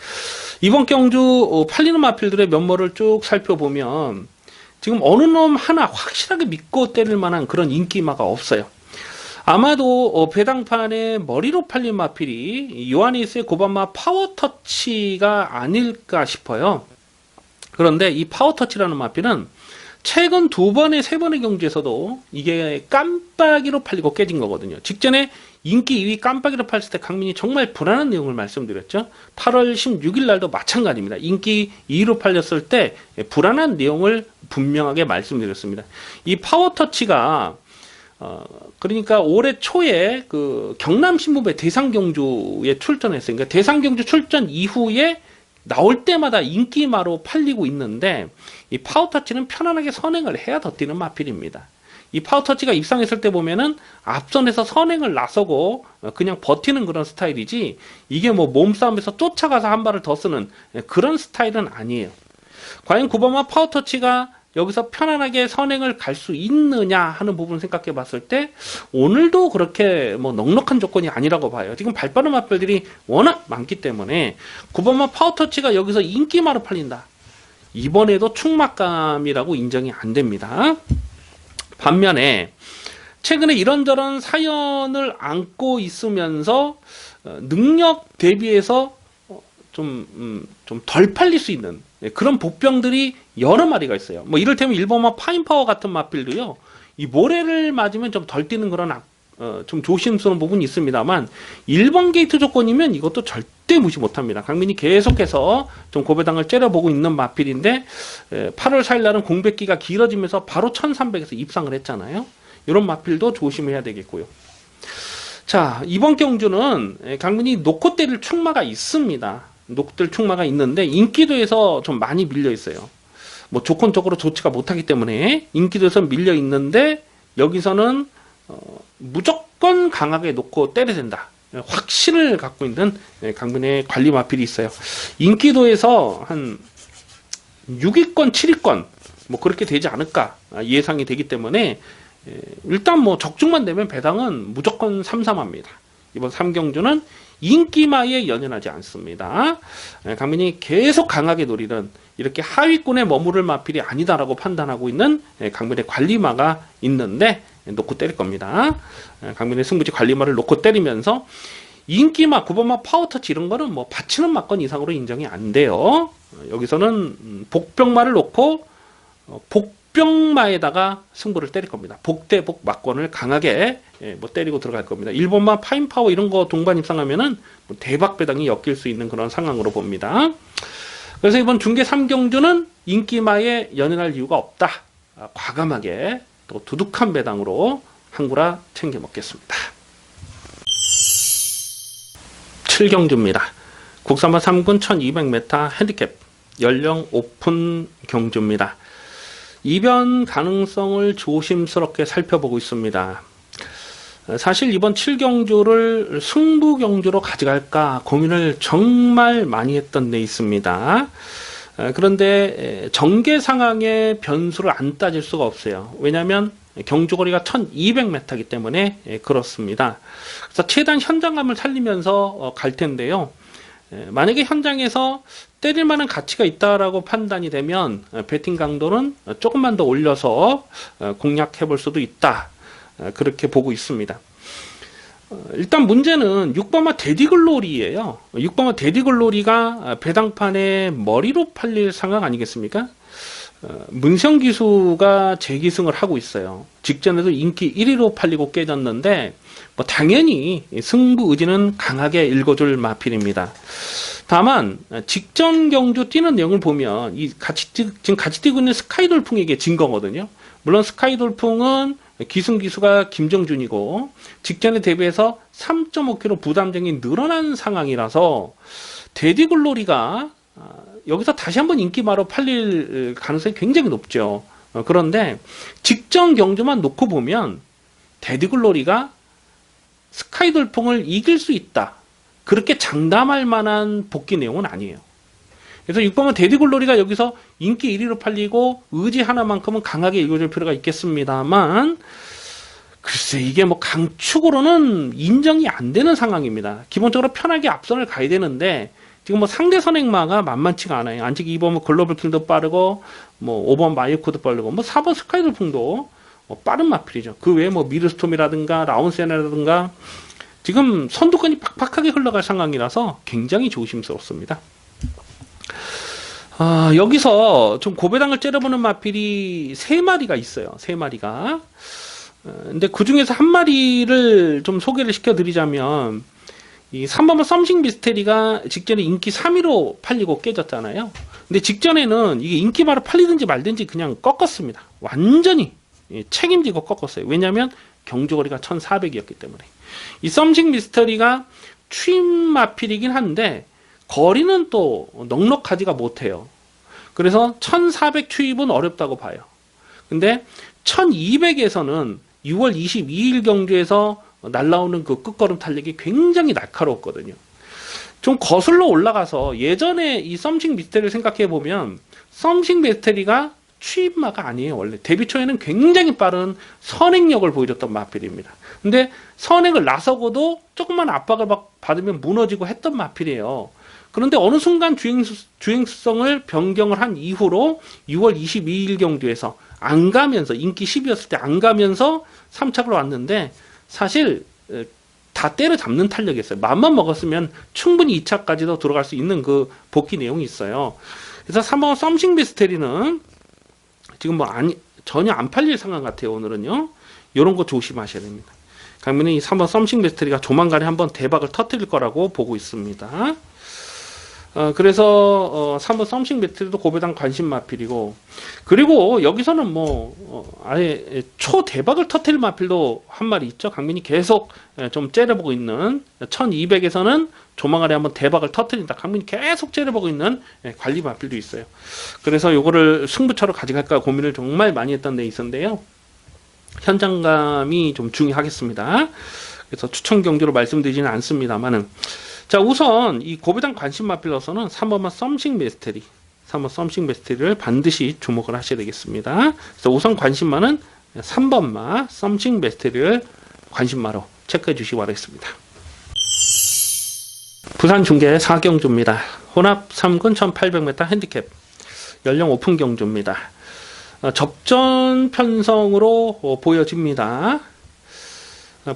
이번 경주 팔리는 마필들의 면모를 쭉 살펴보면 지금 어느 놈 하나 확실하게 믿고 때릴 만한 그런 인기마가 없어요. 아마도 배당판에 머리로 팔린 마필이 요하니스의 고반마 파워터치가 아닐까 싶어요. 그런데 이 파워터치라는 마필은 최근 2번의 3번의 경주에서도 이게 깜빡이로 팔리고 깨진 거거든요. 직전에 인기 2위 깜빡이로 팔았을 때 강민이 정말 불안한 내용을 말씀드렸죠. 8월 16일 날도 마찬가지입니다. 인기 2위로 팔렸을 때 불안한 내용을 분명하게 말씀드렸습니다. 이 파워터치가 그러니까 올해 초에 그 경남신문배 대상경주에 출전했어요. 그러니까 대상경주 출전 이후에 나올 때마다 인기마로 팔리고 있는데, 이 파워터치는 편안하게 선행을 해야 더 뛰는 마필입니다. 이 파워터치가 입상했을 때 보면은 앞선에서 선행을 나서고 그냥 버티는 그런 스타일이지, 이게 뭐 몸싸움에서 쫓아가서 한 발을 더 쓰는 그런 스타일은 아니에요. 과연 9번마 파워터치가 여기서 편안하게 선행을 갈 수 있느냐 하는 부분 생각해 봤을 때 오늘도 그렇게 뭐 넉넉한 조건이 아니라고 봐요. 지금 발빠른 마필들이 워낙 많기 때문에 9번마 파워터치가 여기서 인기마로 팔린다, 이번에도 충막감이라고 인정이 안 됩니다. 반면에 최근에 이런저런 사연을 안고 있으면서 능력 대비해서 좀 덜 팔릴 수 있는 그런 복병들이 여러 마리가 있어요. 뭐 이를테면 일본마 파인파워 같은 마필도요, 이 모래를 맞으면 좀 덜 뛰는 그런 좀 조심스러운 부분이 있습니다만, 1번 게이트 조건이면 이것도 절대 무시 못합니다. 강민이 계속해서 좀 고배당을 째려보고 있는 마필인데, 8월 4일 날은 공백기가 길어지면서 바로 1300에서 입상을 했잖아요. 이런 마필도 조심해야 되겠고요. 자, 이번 경주는 강민이 놓고 때릴 충마가 있습니다. 녹들 충마가 있는데 인기도에서 좀 많이 밀려 있어요. 뭐 조건적으로 좋지가 못하기 때문에 인기도에서 밀려 있는데, 여기서는 무조건 강하게 놓고 때려야 된다, 확신을 갖고 있는 강민의 관리 마필이 있어요. 인기도에서 한 6위권, 7위권 뭐 그렇게 되지 않을까 예상이 되기 때문에 일단 뭐 적중만 되면 배당은 무조건 삼삼합니다. 이번 3경주는 인기마에 연연하지 않습니다. 강민이 계속 강하게 노리는 이렇게 하위권에 머무를 마필이 아니다라고 판단하고 있는 강민의 관리마가 있는데 놓고 때릴 겁니다. 강민의 승부지 관리마를 놓고 때리면서 인기마, 9번마 파워터치 이런 거는 뭐 받치는 막건 이상으로 인정이 안 돼요. 여기서는 복병마를 놓고 복병마에다가 승부를 때릴 겁니다. 복대복 막건을 강하게 뭐 때리고 들어갈 겁니다. 1번마 파인파워 이런 거 동반 입상하면은 뭐 대박 배당이 엮일 수 있는 그런 상황으로 봅니다. 그래서 이번 중계 3경주는 인기마에 연연할 이유가 없다. 과감하게 또 두둑한 배당으로 한구라 챙겨 먹겠습니다. 7경주입니다. 국산마 3군 1200m 핸디캡 연령 오픈 경주입니다. 이변 가능성을 조심스럽게 살펴보고 있습니다. 사실 이번 7경주를 승부 경주로 가져갈까 고민을 정말 많이 했던 데 있습니다. 그런데 정계 상황의 변수를 안 따질 수가 없어요. 왜냐하면 경주거리가 1200m이기 때문에 그렇습니다. 그래서 최대한 현장감을 살리면서 갈 텐데요. 만약에 현장에서 때릴 만한 가치가 있다라고 판단이 되면 배팅 강도는 조금만 더 올려서 공략해 볼 수도 있다. 그렇게 보고 있습니다. 일단 문제는 6번마 데디글로리예요. 6번마 데디글로리가 배당판에 머리로 팔릴 상황 아니겠습니까? 문성 기수가 재기승을 하고 있어요. 직전에도 인기 1위로 팔리고 깨졌는데 뭐 당연히 승부 의지는 강하게 읽어줄 마필입니다. 다만 직전 경주 뛰는 내용을 보면 지금 같이 뛰고 있는 스카이돌풍에게 진 거거든요. 물론 스카이돌풍은 기승기수가 김정준이고 직전에 대비해서 3.5kg 부담량이 늘어난 상황이라서 데디글로리가 여기서 다시 한번 인기마로 팔릴 가능성이 굉장히 높죠. 그런데 직전 경주만 놓고 보면 데디글로리가 스카이돌풍을 이길 수 있다. 그렇게 장담할 만한 복귀 내용은 아니에요. 그래서 6번은 데디글로리가 여기서 인기 1위로 팔리고 의지 하나만큼은 강하게 읽어줄 필요가 있겠습니다만 글쎄 이게 뭐 강축으로는 인정이 안 되는 상황입니다. 기본적으로 편하게 앞선을 가야 되는데 지금 뭐 상대 선행마가 만만치가 않아요. 안직 2번 글로벌 킬도 빠르고 뭐 5번 마이코도 빠르고 뭐 4번 스카이돌풍도 빠른 마필이죠. 그 외에 뭐 미드스톰이라든가 라운세나라든가 지금 선두권이 팍팍하게 흘러갈 상황이라서 굉장히 조심스럽습니다. 여기서 좀 고배당을 째려보는 마필이 3마리가 있어요. 3마리가. 근데 그 중에서 한 마리를 좀 소개를 시켜드리자면 이 3번은 썸씽 미스테리가 직전에 인기 3위로 팔리고 깨졌잖아요. 근데 직전에는 이게 인기마로 팔리든지 말든지 그냥 꺾었습니다. 완전히 책임지고 꺾었어요. 왜냐하면 경주거리가 1400이었기 때문에. 이 썸씽 미스테리가 취임 마필이긴 한데 거리는 또 넉넉하지가 못해요. 그래서 1400 투입은 어렵다고 봐요. 근데 1200에서는 6월 22일 경주에서 날라오는 그 끝걸음 탄력이 굉장히 날카로웠거든요. 좀 거슬러 올라가서 예전에 이 썸씽 미스테리를 생각해 보면 썸씽 미스테리가 취입마가 아니에요. 원래 데뷔 초에는 굉장히 빠른 선행력을 보여줬던 마필입니다. 근데 선행을 나서고도 조금만 압박을 받으면 무너지고 했던 마필이에요. 그런데 어느 순간 주행수성을 변경을 한 이후로 6월 22일 경주에서 안 가면서 인기 10이었을 때 안 가면서 3착으로 왔는데 사실 다 때려잡는 탄력이었어요. 맘만 먹었으면 충분히 2차까지도 들어갈 수 있는 그 복귀 내용이 있어요. 그래서 3번 썸씽 미스테리는 지금 뭐 전혀 안 팔릴 상황 같아요. 오늘은요. 이런 거 조심하셔야 됩니다. 강민은 이 3번 썸씽 미스테리가 조만간에 한번 대박을 터뜨릴 거라고 보고 있습니다. 그래서 3번 썸씽 미스테리도 고배당 관심 마필이고 그리고 여기서는 뭐 아예 초대박을 터뜨릴 마필도 한 마리 있죠. 강민이 계속 좀 째려보고 있는 1200에서는 조만간에 한번 대박을 터뜨린다. 강민이 계속 째려보고 있는 관리 마필도 있어요. 그래서 요거를 승부처로 가져갈까 고민을 정말 많이 했던 데 있었는데요. 현장감이 좀 중요하겠습니다. 그래서 추천 경주로 말씀드리지는 않습니다만은 자 우선 이 고배당 관심 마필로서는 3번마 썸씽 미스테리 3번 썸씽 미스테리를 반드시 주목을 하셔야 되겠습니다. 그래서 우선 관심마는 3번마 썸씽 미스테리를 관심마로 체크해 주시기 바라겠습니다. 부산 중계 4경주입니다. 혼합 3군 1800m 핸디캡 연령 오픈 경주입니다. 접전 편성으로 보여집니다.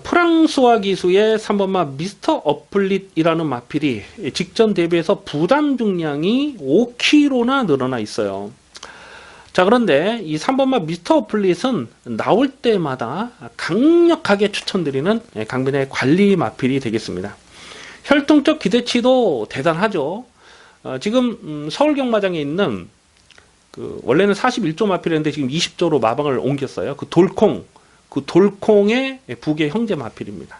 프랑스와 기수의 3번마 미스터 어플릿이라는 마필이 직전 대비해서 부담 중량이 5kg나 늘어나 있어요. 자, 그런데 이 3번마 미스터 어플릿은 나올 때마다 강력하게 추천드리는 강변의 관리 마필이 되겠습니다. 혈통적 기대치도 대단하죠. 지금 서울경마장에 있는 원래는 41조 마필이었는데 지금 20조로 마방을 옮겼어요. 그 돌콩의 북의 형제 마필입니다.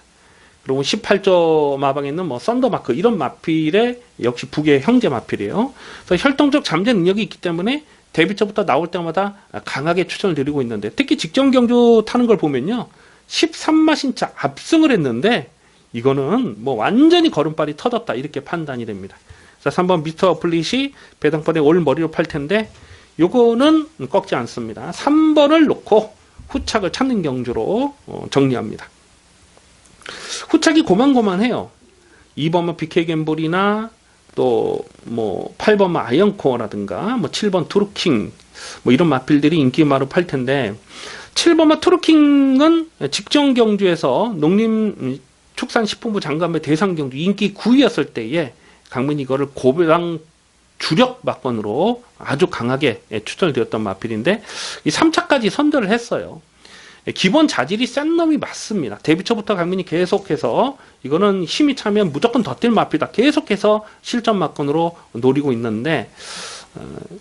그리고 18조 마방에 있는 뭐 썬더마크 이런 마필의 역시 북의 형제 마필이에요. 그래서 혈통적 잠재 능력이 있기 때문에 데뷔처부터 나올 때마다 강하게 추천을 드리고 있는데, 특히 직전 경주 타는 걸 보면요, 13마신차 압승을 했는데 이거는 뭐 완전히 걸음발이 터졌다 이렇게 판단이 됩니다. 그래서 3번 미스터 어플릿이 배당권에 올 머리로 팔 텐데 요거는 꺾지 않습니다. 3번을 놓고 후착을 찾는 경주로 정리합니다. 후착이 고만고만해요. 2번만 BK 갬블이나 또 뭐 8번만 아이언코어라든가 뭐 7번 투르킹 뭐 이런 마필들이 인기마로 팔 텐데, 7번만 투르킹은 직전 경주에서 농림축산식품부 장관배 대상 경주 인기 9위였을 때에 강민이 이거를 고배당 주력 막번으로 아주 강하게 추천을 드렸던 마필인데, 이 3차까지 선별을 했어요. 기본 자질이 센 놈이 맞습니다. 데뷔초부터 강민이 계속해서 이거는 힘이 차면 무조건 더 뛸 마필이다, 계속해서 실전 막건으로 노리고 있는데,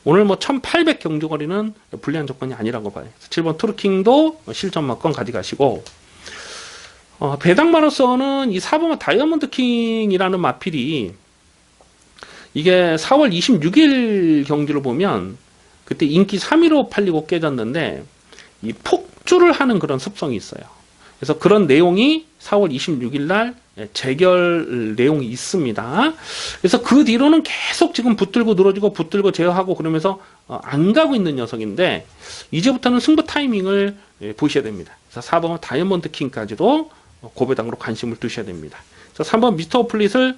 오늘 뭐 1800 경주거리는 불리한 조건이 아니라고 봐요. 7번 투르킹도 실전 막건 가져가시고, 배당마로서는 이 4번 다이아몬드 킹이라는 마필이 이게 4월 26일 경주를 보면 그때 인기 3위로 팔리고 깨졌는데 이 폭주를 하는 그런 습성이 있어요. 그래서 그런 내용이 4월 26일 날 재결 내용이 있습니다. 그래서 그 뒤로는 계속 지금 붙들고 늘어지고 붙들고 제어하고 그러면서 안 가고 있는 녀석인데, 이제부터는 승부 타이밍을 보셔야 됩니다. 그래서 4번 다이아몬드 킹까지도 고배당으로 관심을 두셔야 됩니다. 그래서 3번 미스터 어플릿을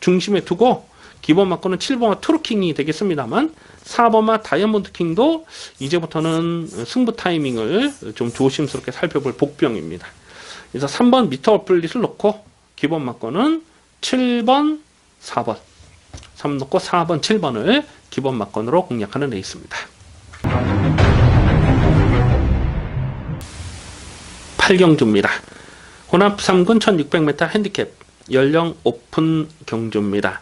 중심에 두고 기본 막고는 7번마 트루킹이 되겠습니다만, 4번마 다이아몬드 킹도 이제부터는 승부 타이밍을 좀 조심스럽게 살펴볼 복병입니다. 그래서 3번 미스터 어플릿을 놓고 기본 막고는 7번, 4번 3 놓고 4번, 7번을 기본 막건으로 공략하는 레이스입니다. 8경주입니다. 혼합 3군 1600m 핸디캡 연령 오픈 경주입니다.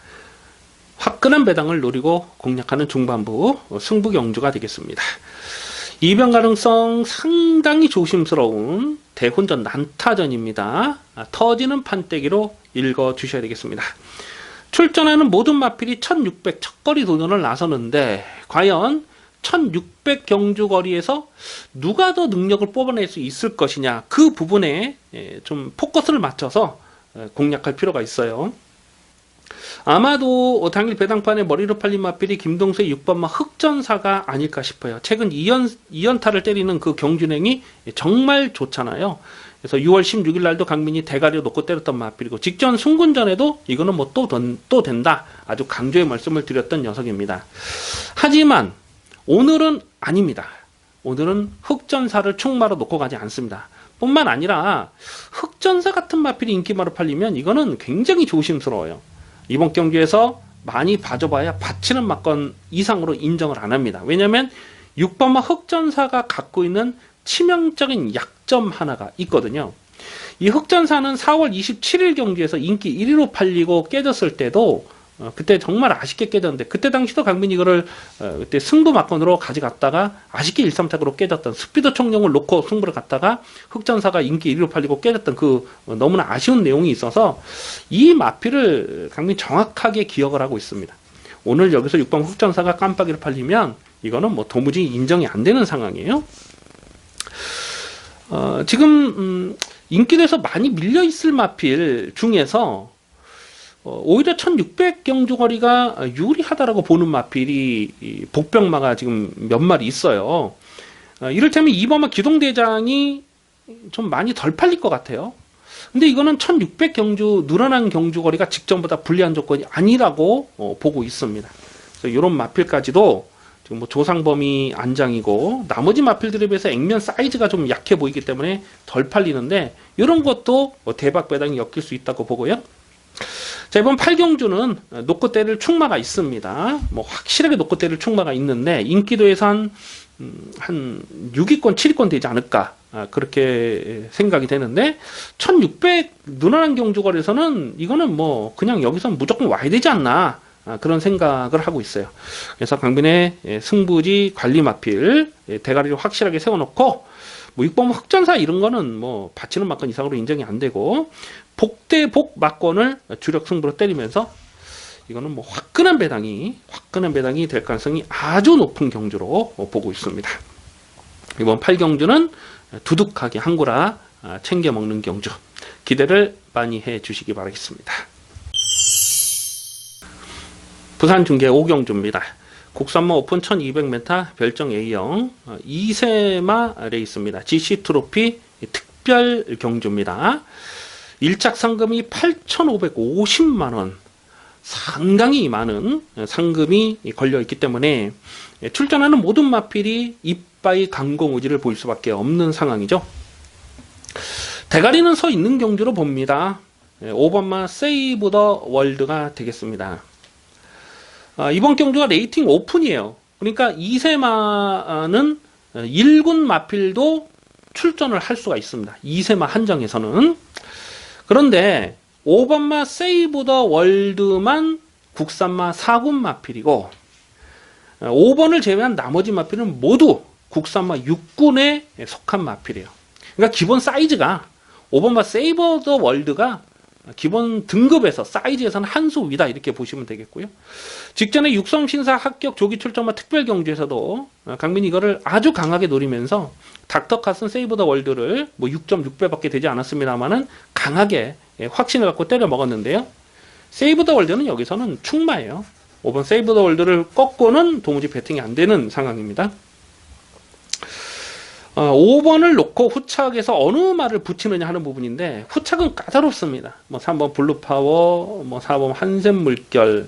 화끈한 배당을 노리고 공략하는 중반부 승부 경주가 되겠습니다. 이변 가능성 상당히 조심스러운 대혼전 난타전입니다. 터지는 판때기로 읽어주셔야 되겠습니다. 출전하는 모든 마필이 1600 첫거리 도전을 나서는데, 과연 1600 경주거리에서 누가 더 능력을 뽑아낼 수 있을 것이냐, 그 부분에 좀 포커스를 맞춰서 공략할 필요가 있어요. 아마도 당일 배당판에 머리로 팔린 마필이 김동수의 6번마 흑전사가 아닐까 싶어요. 최근 2연타를 때리는 그 경준행이 정말 좋잖아요. 그래서 6월 16일 날도 강민이 대가리を놓고 때렸던 마필이고, 직전 순군전에도 이거는 뭐 또 된다, 아주 강조의 말씀을 드렸던 녀석입니다. 하지만 오늘은 아닙니다. 오늘은 흑전사를 충마로 놓고 가지 않습니다. 뿐만 아니라 흑전사 같은 마필이 인기마로 팔리면 이거는 굉장히 조심스러워요. 이번 경기에서 많이 봐줘봐야 받치는 막건 이상으로 인정을 안 합니다. 왜냐하면 6번마 흑전사가 갖고 있는 치명적인 약점 하나가 있거든요. 이 흑전사는 4월 27일 경기에서 인기 1위로 팔리고 깨졌을 때도 그때 정말 아쉽게 깨졌는데, 그때 당시도 강민이 이거를 그때 승부 막건으로 가져갔다가 아쉽게 1-3타으로 깨졌던, 스피드 총령을 놓고 승부를 갔다가 흑전사가 인기 1위로 팔리고 깨졌던 그 너무나 아쉬운 내용이 있어서 이 마필을 강민이 정확하게 기억을 하고 있습니다. 오늘 여기서 6번 흑전사가 깜빡이로 팔리면 이거는 뭐 도무지 인정이 안 되는 상황이에요. 지금 인기에서 많이 밀려 있을 마필 중에서 오히려 1600 경주거리가 유리하다라고 보는 마필이 복병마가 지금 몇 마리 있어요. 이를테면 2번마 기동대장이 좀 많이 덜 팔릴 것 같아요. 근데 이거는 1600 경주 늘어난 경주거리가 직전보다 불리한 조건이 아니라고 보고 있습니다. 그래서 이런 마필까지도 지금 뭐 조상범위 안장이고 나머지 마필들에 비해서 액면 사이즈가 좀 약해 보이기 때문에 덜 팔리는데 이런 것도 뭐 대박 배당이 엮일 수 있다고 보고요. 자, 이번 8경주는 놓고 때릴 충마가 있습니다. 뭐 확실하게 놓고 때릴 충마가 있는데 인기도에서 한 6위권, 7위권 되지 않을까 그렇게 생각이 되는데 1600 누나란 경주거리에서는 이거는 뭐 그냥 여기서 무조건 와야 되지 않나 그런 생각을 하고 있어요. 그래서 강변의 승부지 관리 마필 대가리를 확실하게 세워놓고 뭐 6번 흑전사 이런 거는 뭐 받치는 막건 이상으로 인정이 안 되고 복대복 막건을 주력 승부로 때리면서 이거는 뭐 화끈한 배당이 될 가능성이 아주 높은 경주로 보고 있습니다. 이번 8경주는 두둑하게 한구라 챙겨 먹는 경주 기대를 많이 해 주시기 바라겠습니다. 부산 중계 5경주입니다. 국산마 오픈 1200m 별정 A형 2세마 레이스입니다. GC 트로피 특별 경주입니다. 1착 상금이 8,550만원 상당히 많은 상금이 걸려있기 때문에 출전하는 모든 마필이 이빠이 강공 의지를 보일 수밖에 없는 상황이죠. 대가리는 서 있는 경주로 봅니다. 5번마 세이브 더 월드가 되겠습니다. 이번 경주가 레이팅 오픈이에요. 그러니까 2세마는 1군 마필도 출전을 할 수가 있습니다. 2세마 한정에서는. 그런데 5번마 세이브 더 월드만 국산마 4군 마필이고 5번을 제외한 나머지 마필은 모두 국산마 6군에 속한 마필이에요. 그러니까 기본 사이즈가 5번마 세이브 더 월드가 기본 등급에서 사이즈에서는 한 수 위다 이렇게 보시면 되겠고요. 직전에 육성 신사 합격 조기 출전마 특별 경주에서도 강민이 이거를 아주 강하게 노리면서 닥터카슨 세이브 더 월드를 뭐 6.6배밖에 되지 않았습니다만은 강하게 확신을 갖고 때려 먹었는데요. 세이브 더 월드는 여기서는 충마예요. 5번 세이브 더 월드를 꺾고는 도무지 배팅이 안 되는 상황입니다. 5번을 놓고 후착에서 어느 말을 붙이느냐 하는 부분인데 후착은 까다롭습니다. 뭐 3번 블루파워, 뭐 4번 한샘물결,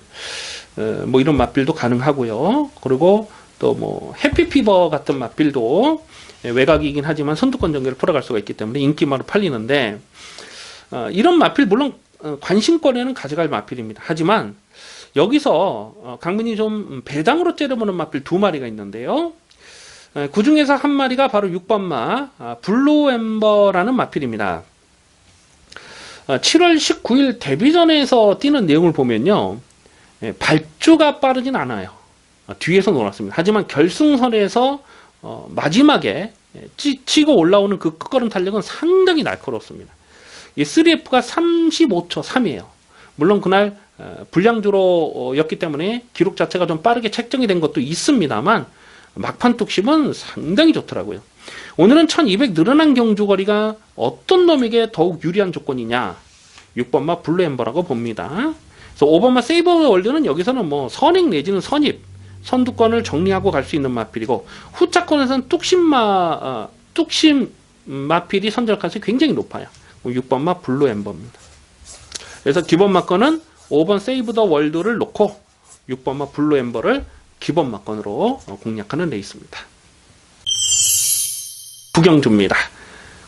뭐 이런 맛빌도 가능하고요. 그리고 또 뭐 해피피버 같은 맛빌도 외곽이긴 하지만 선두권 전개를 풀어갈 수가 있기 때문에 인기마로 팔리는데 이런 마필 물론 관심권에는 가져갈 마필입니다. 하지만 여기서 강민이 좀 배당으로 째려보는 마필 두 마리가 있는데요. 그 중에서 한 마리가 바로 6번마 블루 엠버라는 마필입니다. 7월 19일 데뷔전에서 뛰는 내용을 보면요. 발주가 빠르진 않아요. 뒤에서 놀았습니다. 하지만 결승선에서 마지막에 치고 올라오는 그 끝걸음 탄력은 상당히 날카롭습니다. 이 3F가 35초 3이에요. 물론 그날 불량주로였기 때문에 기록 자체가 좀 빠르게 책정이 된 것도 있습니다만 막판 뚝심은 상당히 좋더라고요. 오늘은 1200 늘어난 경주거리가 어떤 놈에게 더욱 유리한 조건이냐 6번마 블루엠버라고 봅니다. 그래서 5번마 세이버 월드는 여기서는 뭐 선행 내지는 선입 선두권을 정리하고 갈 수 있는 마필이고 후차권에서는 뚝심 마필이 선절 가능성이 굉장히 높아요. 6번마 블루엠버입니다. 그래서 기본 마건은 5번 세이브 더 월드를 놓고 6번마 블루엠버를 기본 막건으로 공략하는 레이스입니다. 부경주입니다.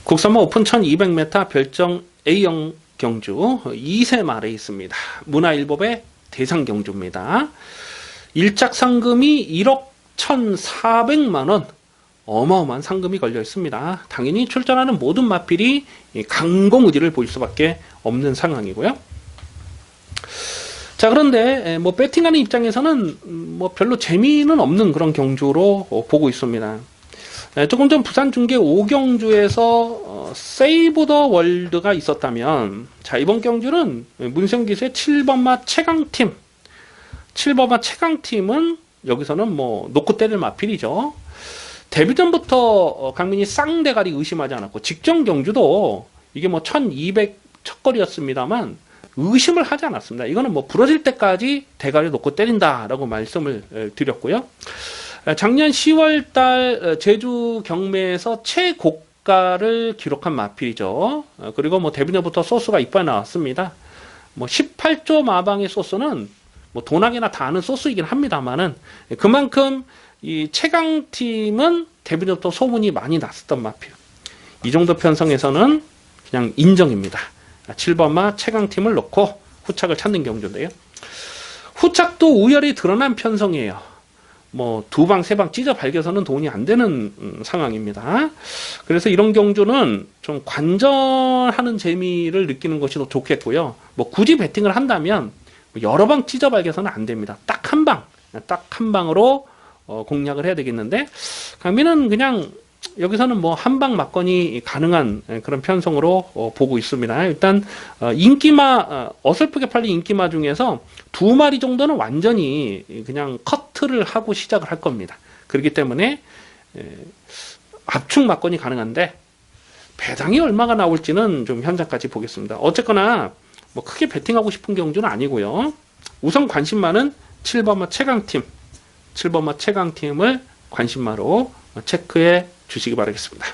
국산마 오픈 1200m 별정 A형 경주 2세마 레이스입니다. 문화일법의 대상 경주입니다. 1착 상금이 1억 1,400만원 어마어마한 상금이 걸려 있습니다. 당연히 출전하는 모든 마필이 강공 의지를 보일 수밖에 없는 상황이고요. 자, 그런데 뭐 배팅하는 입장에서는 뭐 별로 재미는 없는 그런 경주로 보고 있습니다. 조금 전 부산 중계 5경주에서 세이브 더 월드가 있었다면 자, 이번 경주는 문성기수의 7번마 최강팀 7번마 최강팀은 여기서는 뭐 놓고 때릴 마필이죠. 데뷔전부터 강민이 쌍대가리 의심하지 않았고 직전 경주도 이게 뭐 1200 첫거리였습니다만 의심을 하지 않았습니다. 이거는 뭐 부러질 때까지 대가리 놓고 때린다라고 말씀을 드렸고요. 작년 10월달 제주 경매에서 최고가를 기록한 마필이죠. 그리고 뭐 데뷔전부터 소스가 이빨 나왔습니다. 뭐 18조 마방의 소스는 뭐 돈하게나 다 아는 소스이긴 합니다만은 그만큼 이 최강팀은 데뷔부터 소문이 많이 났었던 마필. 이 정도 편성에서는 그냥 인정입니다. 7번마 최강팀을 놓고 후착을 찾는 경주인데요. 후착도 우열이 드러난 편성이에요. 뭐 두 방, 세 방 찢어 발겨서는 돈이 안 되는 상황입니다. 그래서 이런 경주는 좀 관전하는 재미를 느끼는 것이 더 좋겠고요. 뭐 굳이 배팅을 한다면 여러 방 찢어 발겨서는 안 됩니다. 딱 한 방으로 공략을 해야 되겠는데, 강민은 그냥 여기서는 뭐 한 방 맞건이 가능한 그런 편성으로 보고 있습니다. 일단 인기마, 어설프게 팔린 인기마 중에서 두 마리 정도는 완전히 그냥 커트를 하고 시작을 할 겁니다. 그렇기 때문에 압축 맞건이 가능한데 배당이 얼마가 나올지는 좀 현장까지 보겠습니다. 어쨌거나 뭐 크게 베팅하고 싶은 경주는 아니고요. 우선 관심마는 7번마 최강팀, 7번마 최강팀을 관심마로 체크해 주시기 바라겠습니다.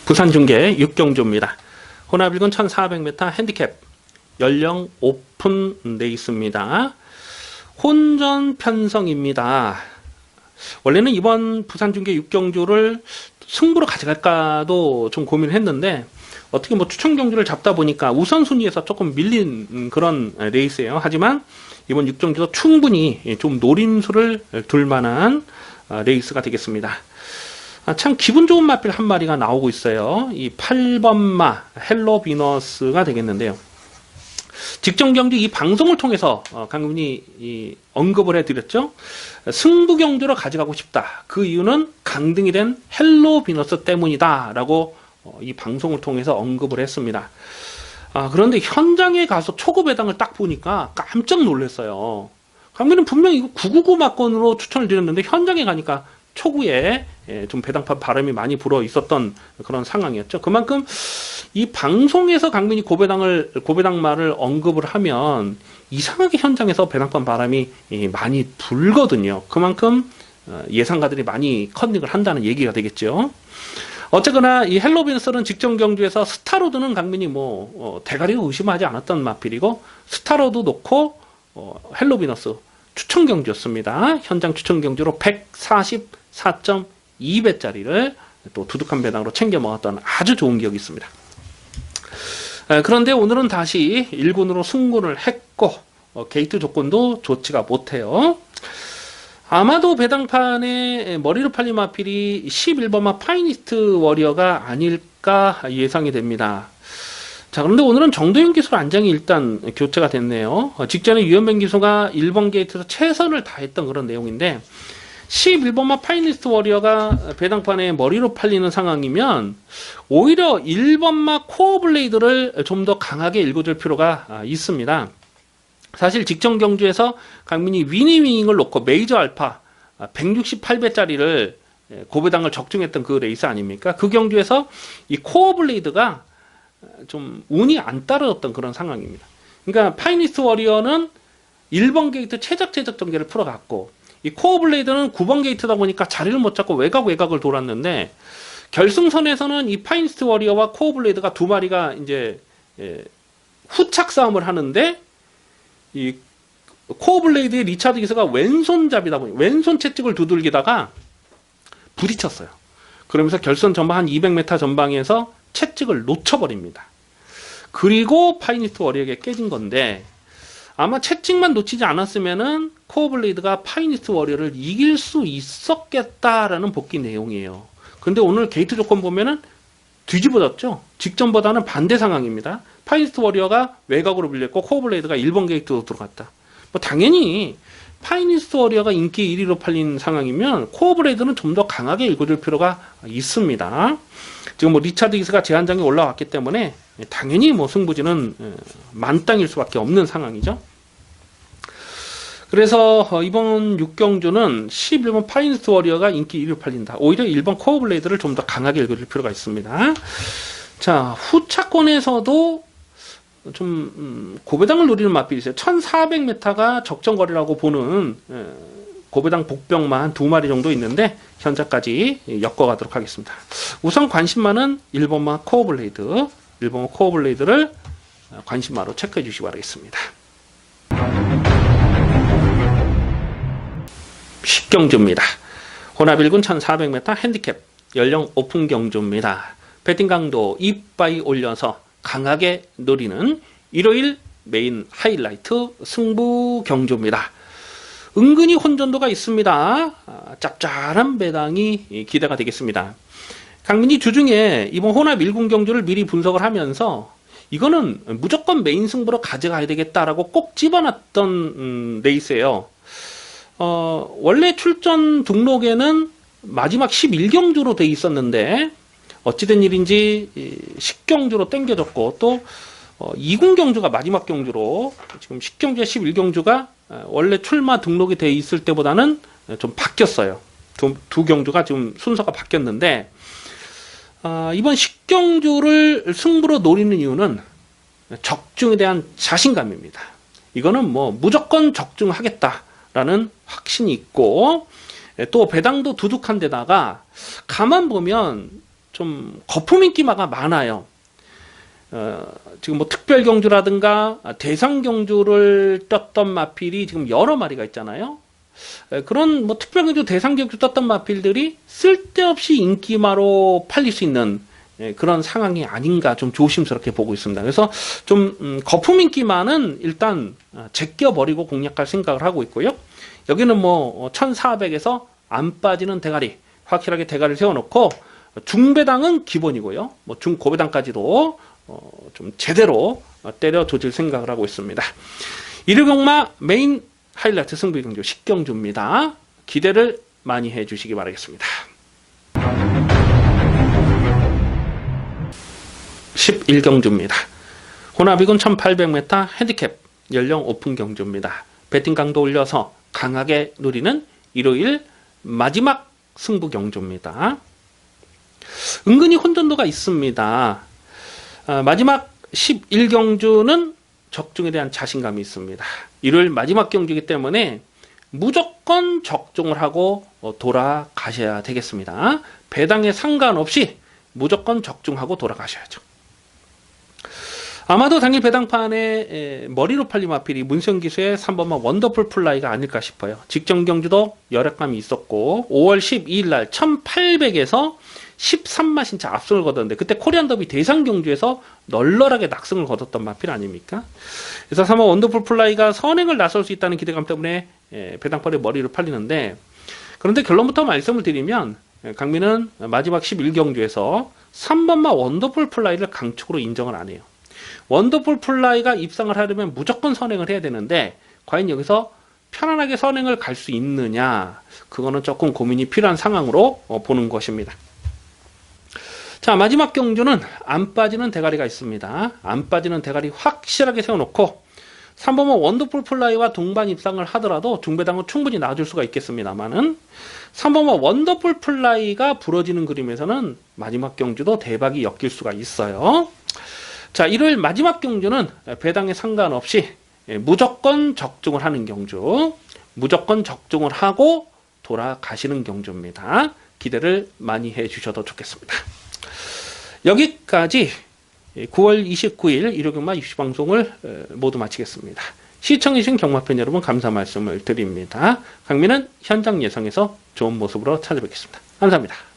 부산중계 6경주입니다. 혼합일군 1400m 핸디캡 연령 오픈 레이스입니다. 혼전 편성입니다. 원래는 이번 부산중계 6경주를 승부로 가져갈까도 좀 고민을 했는데 어떻게 뭐 추천 경주를 잡다 보니까 우선순위에서 조금 밀린 그런 레이스예요. 하지만 이번 6경주도 충분히 좀 노림수를 둘 만한 레이스가 되겠습니다. 참 기분 좋은 마필 한 마리가 나오고 있어요. 이 8번마 헬로 비너스가 되겠는데요. 직전 경주 이 방송을 통해서 강민이 언급을 해드렸죠. 승부 경주로 가져가고 싶다. 그 이유는 강등이 된 헬로 비너스 때문이다 라고 이 방송을 통해서 언급을 했습니다. 그런데 현장에 가서 초급 배당을 딱 보니까 깜짝 놀랐어요. 강민은 분명히 이거 999 막건으로 추천을 드렸는데 현장에 가니까 초구에 좀 배당판 바람이 많이 불어 있었던 그런 상황이었죠. 그만큼 이 방송에서 강민이 고배당말을 언급을 하면 이상하게 현장에서 배당판 바람이 많이 불거든요. 그만큼 예상가들이 많이 컨닝을 한다는 얘기가 되겠죠. 어쨌거나 이 헬로빈스는 직전 경주에서 스타로드는 강민이 대가리로 의심하지 않았던 마필이고 스타로드 놓고 헬로비너스 추천 경주였습니다. 현장 추천 경주로 144.2배짜리를 또 두둑한 배당으로 챙겨 먹었던 아주 좋은 기억이 있습니다. 그런데 오늘은 다시 1군으로 승군을 했고 게이트 조건도 좋지가 못해요. 아마도 배당판에 머리로 팔린 마필이 11번마 파이니스트 워리어가 아닐까 예상이 됩니다. 자, 그런데 오늘은 정도윤 기술 안장이 일단 교체가 됐네요. 직전에 유현병 기수가 1번 게이트에서 최선을 다했던 그런 내용인데 11번마 파이니스트 워리어가 배당판에 머리로 팔리는 상황이면 오히려 1번마 코어 블레이드를 좀 더 강하게 읽어줄 필요가 있습니다. 사실 직전 경주에서 강민이 위니윙을 놓고 메이저 알파 168배짜리를 고배당을 적중했던 그 레이스 아닙니까? 그 경주에서 이 코어 블레이드가 좀 운이 안 따라줬던 그런 상황입니다. 그러니까 파이니스트 워리어는 1번 게이트 최적 전개를 풀어갔고 이 코어 블레이드는 9번 게이트다 보니까 자리를 못 잡고 외곽을 돌았는데 결승선에서는 이 파이니스트 워리어와 코어 블레이드가 두 마리가 이제 후착 싸움을 하는데 이 코어 블레이드의 리차드 기스가 왼손잡이다 보니 왼손 채찍을 두들기다가 부딪혔어요. 그러면서 결선 전방 한 200m 전방에서 채찍을 놓쳐버립니다. 그리고 파이니스트 워리어에게 깨진 건데 아마 채찍만 놓치지 않았으면은 코어 블레이드가 파이니스트 워리어를 이길 수 있었겠다라는 복귀 내용이에요. 근데 오늘 게이트 조건 보면은 뒤집어졌죠. 직전보다는 반대 상황입니다. 파이니스트 워리어가 외곽으로 밀렸고 코어 블레이드가 1번 게이트로 들어갔다. 뭐 당연히 파이니스트 워리어가 인기 1위로 팔린 상황이면 코어 블레이드는 좀 더 강하게 읽어줄 필요가 있습니다. 지금 리차드 기스가 제한장에 올라왔기 때문에 당연히 승부지는 만땅일 수밖에 없는 상황이죠. 그래서 이번 6경주는 11번 파이니스트 워리어가 인기 1위로 팔린다. 오히려 1번 코어 블레이드를 좀 더 강하게 읽어줄 필요가 있습니다. 자, 후차권에서도 좀 고배당을 노리는 마필이 있어요. 1400m가 적정거리라고 보는 고배당 복병만 두 마리 정도 있는데 현재까지 엮어가도록 하겠습니다. 우선 관심마는 1번마 코어 블레이드, 1번마 코어 블레이드를 관심마로 체크해 주시기 바라겠습니다. 10경주입니다. 혼합 1군 1400m 핸디캡 연령 오픈 경주입니다. 배팅 강도 2바이 올려서 강하게 노리는 일요일 메인 하이라이트 승부 경주입니다. 은근히 혼전도가 있습니다. 짭짤한 배당이 기대가 되겠습니다. 강민이 주중에 이번 혼합 1군 경주를 미리 분석을 하면서 이거는 무조건 메인 승부로 가져가야 되겠다라고 꼭 집어놨던 레이스예요. 원래 출전 등록에는 마지막 11경주로 돼 있었는데 어찌된 일인지 10경주로 땡겨졌고 또 2군 경주가 마지막 경주로 지금 10경주와 11경주가 원래 출마 등록이 돼 있을 때보다는 좀 바뀌었어요. 두 경주가 지금 순서가 바뀌었는데 이번 10경주를 승부로 노리는 이유는 적중에 대한 자신감입니다. 이거는 뭐 무조건 적중하겠다라는 확신이 있고 또 배당도 두둑한 데다가 가만 보면 좀 거품 인기마가 많아요. 지금 뭐 특별 경주라든가 대상 경주를 떴던 마필이 지금 여러 마리가 있잖아요. 그런 뭐 특별 경주, 대상 경주 떴던 마필들이 쓸데없이 인기마로 팔릴 수 있는 그런 상황이 아닌가 좀 조심스럽게 보고 있습니다. 그래서 좀 거품 인기마는 일단 제껴버리고 공략할 생각을 하고 있고요. 여기는 뭐 1400에서 안 빠지는 대가리, 확실하게 대가리를 세워놓고 중배당은 기본이고요. 뭐 중고배당까지도 좀 제대로 때려 조질 생각을 하고 있습니다. 일요경마 메인 하이라이트 승부 경주 10경주입니다. 기대를 많이 해주시기 바라겠습니다. 11경주입니다. 혼합 2군 1800m 핸디캡 연령 오픈 경주입니다. 배팅 강도 올려서 강하게 누리는 일요일 마지막 승부 경주입니다. 은근히 혼전도가 있습니다. 마지막 11경주는 적중에 대한 자신감이 있습니다. 일요일 마지막 경주이기 때문에 무조건 적중을 하고 돌아가셔야 되겠습니다. 배당에 상관없이 무조건 적중하고 돌아가셔야죠. 아마도 당일 배당판에 머리로 팔린 마필이 문성기수의 3번마 원더풀 플라이가 아닐까 싶어요. 직전 경주도 열약감이 있었고 5월 12일 날 1800에서 13마 신차 압승을 거뒀는데 그때 코리안 더비 대상 경주에서 널널하게 낙승을 거뒀던 마필 아닙니까? 그래서 3번 원더풀 플라이가 선행을 나설 수 있다는 기대감 때문에 배당판에 머리를 팔리는데 그런데 결론부터 말씀을 드리면 강민은 마지막 11경주에서 3번마 원더풀 플라이를 강축으로 인정을 안 해요. 원더풀 플라이가 입상을 하려면 무조건 선행을 해야 되는데 과연 여기서 편안하게 선행을 갈 수 있느냐, 그거는 조금 고민이 필요한 상황으로 보는 것입니다. 자, 마지막 경주는 안 빠지는 대가리가 있습니다. 안 빠지는 대가리 확실하게 세워놓고 3번은 원더풀 플라이와 동반 입상을 하더라도 중배당은 충분히 나와줄 수가 있겠습니다만은 3번은 원더풀 플라이가 부러지는 그림에서는 마지막 경주도 대박이 엮일 수가 있어요. 자, 일요일 마지막 경주는 배당에 상관없이 무조건 적중을 하는 경주, 무조건 적중을 하고 돌아가시는 경주입니다. 기대를 많이 해주셔도 좋겠습니다. 여기까지 9월 29일 일요경마 입시방송을 모두 마치겠습니다. 시청해주신 경마팬 여러분 감사 말씀을 드립니다. 강민은 현장 예상에서 좋은 모습으로 찾아뵙겠습니다. 감사합니다.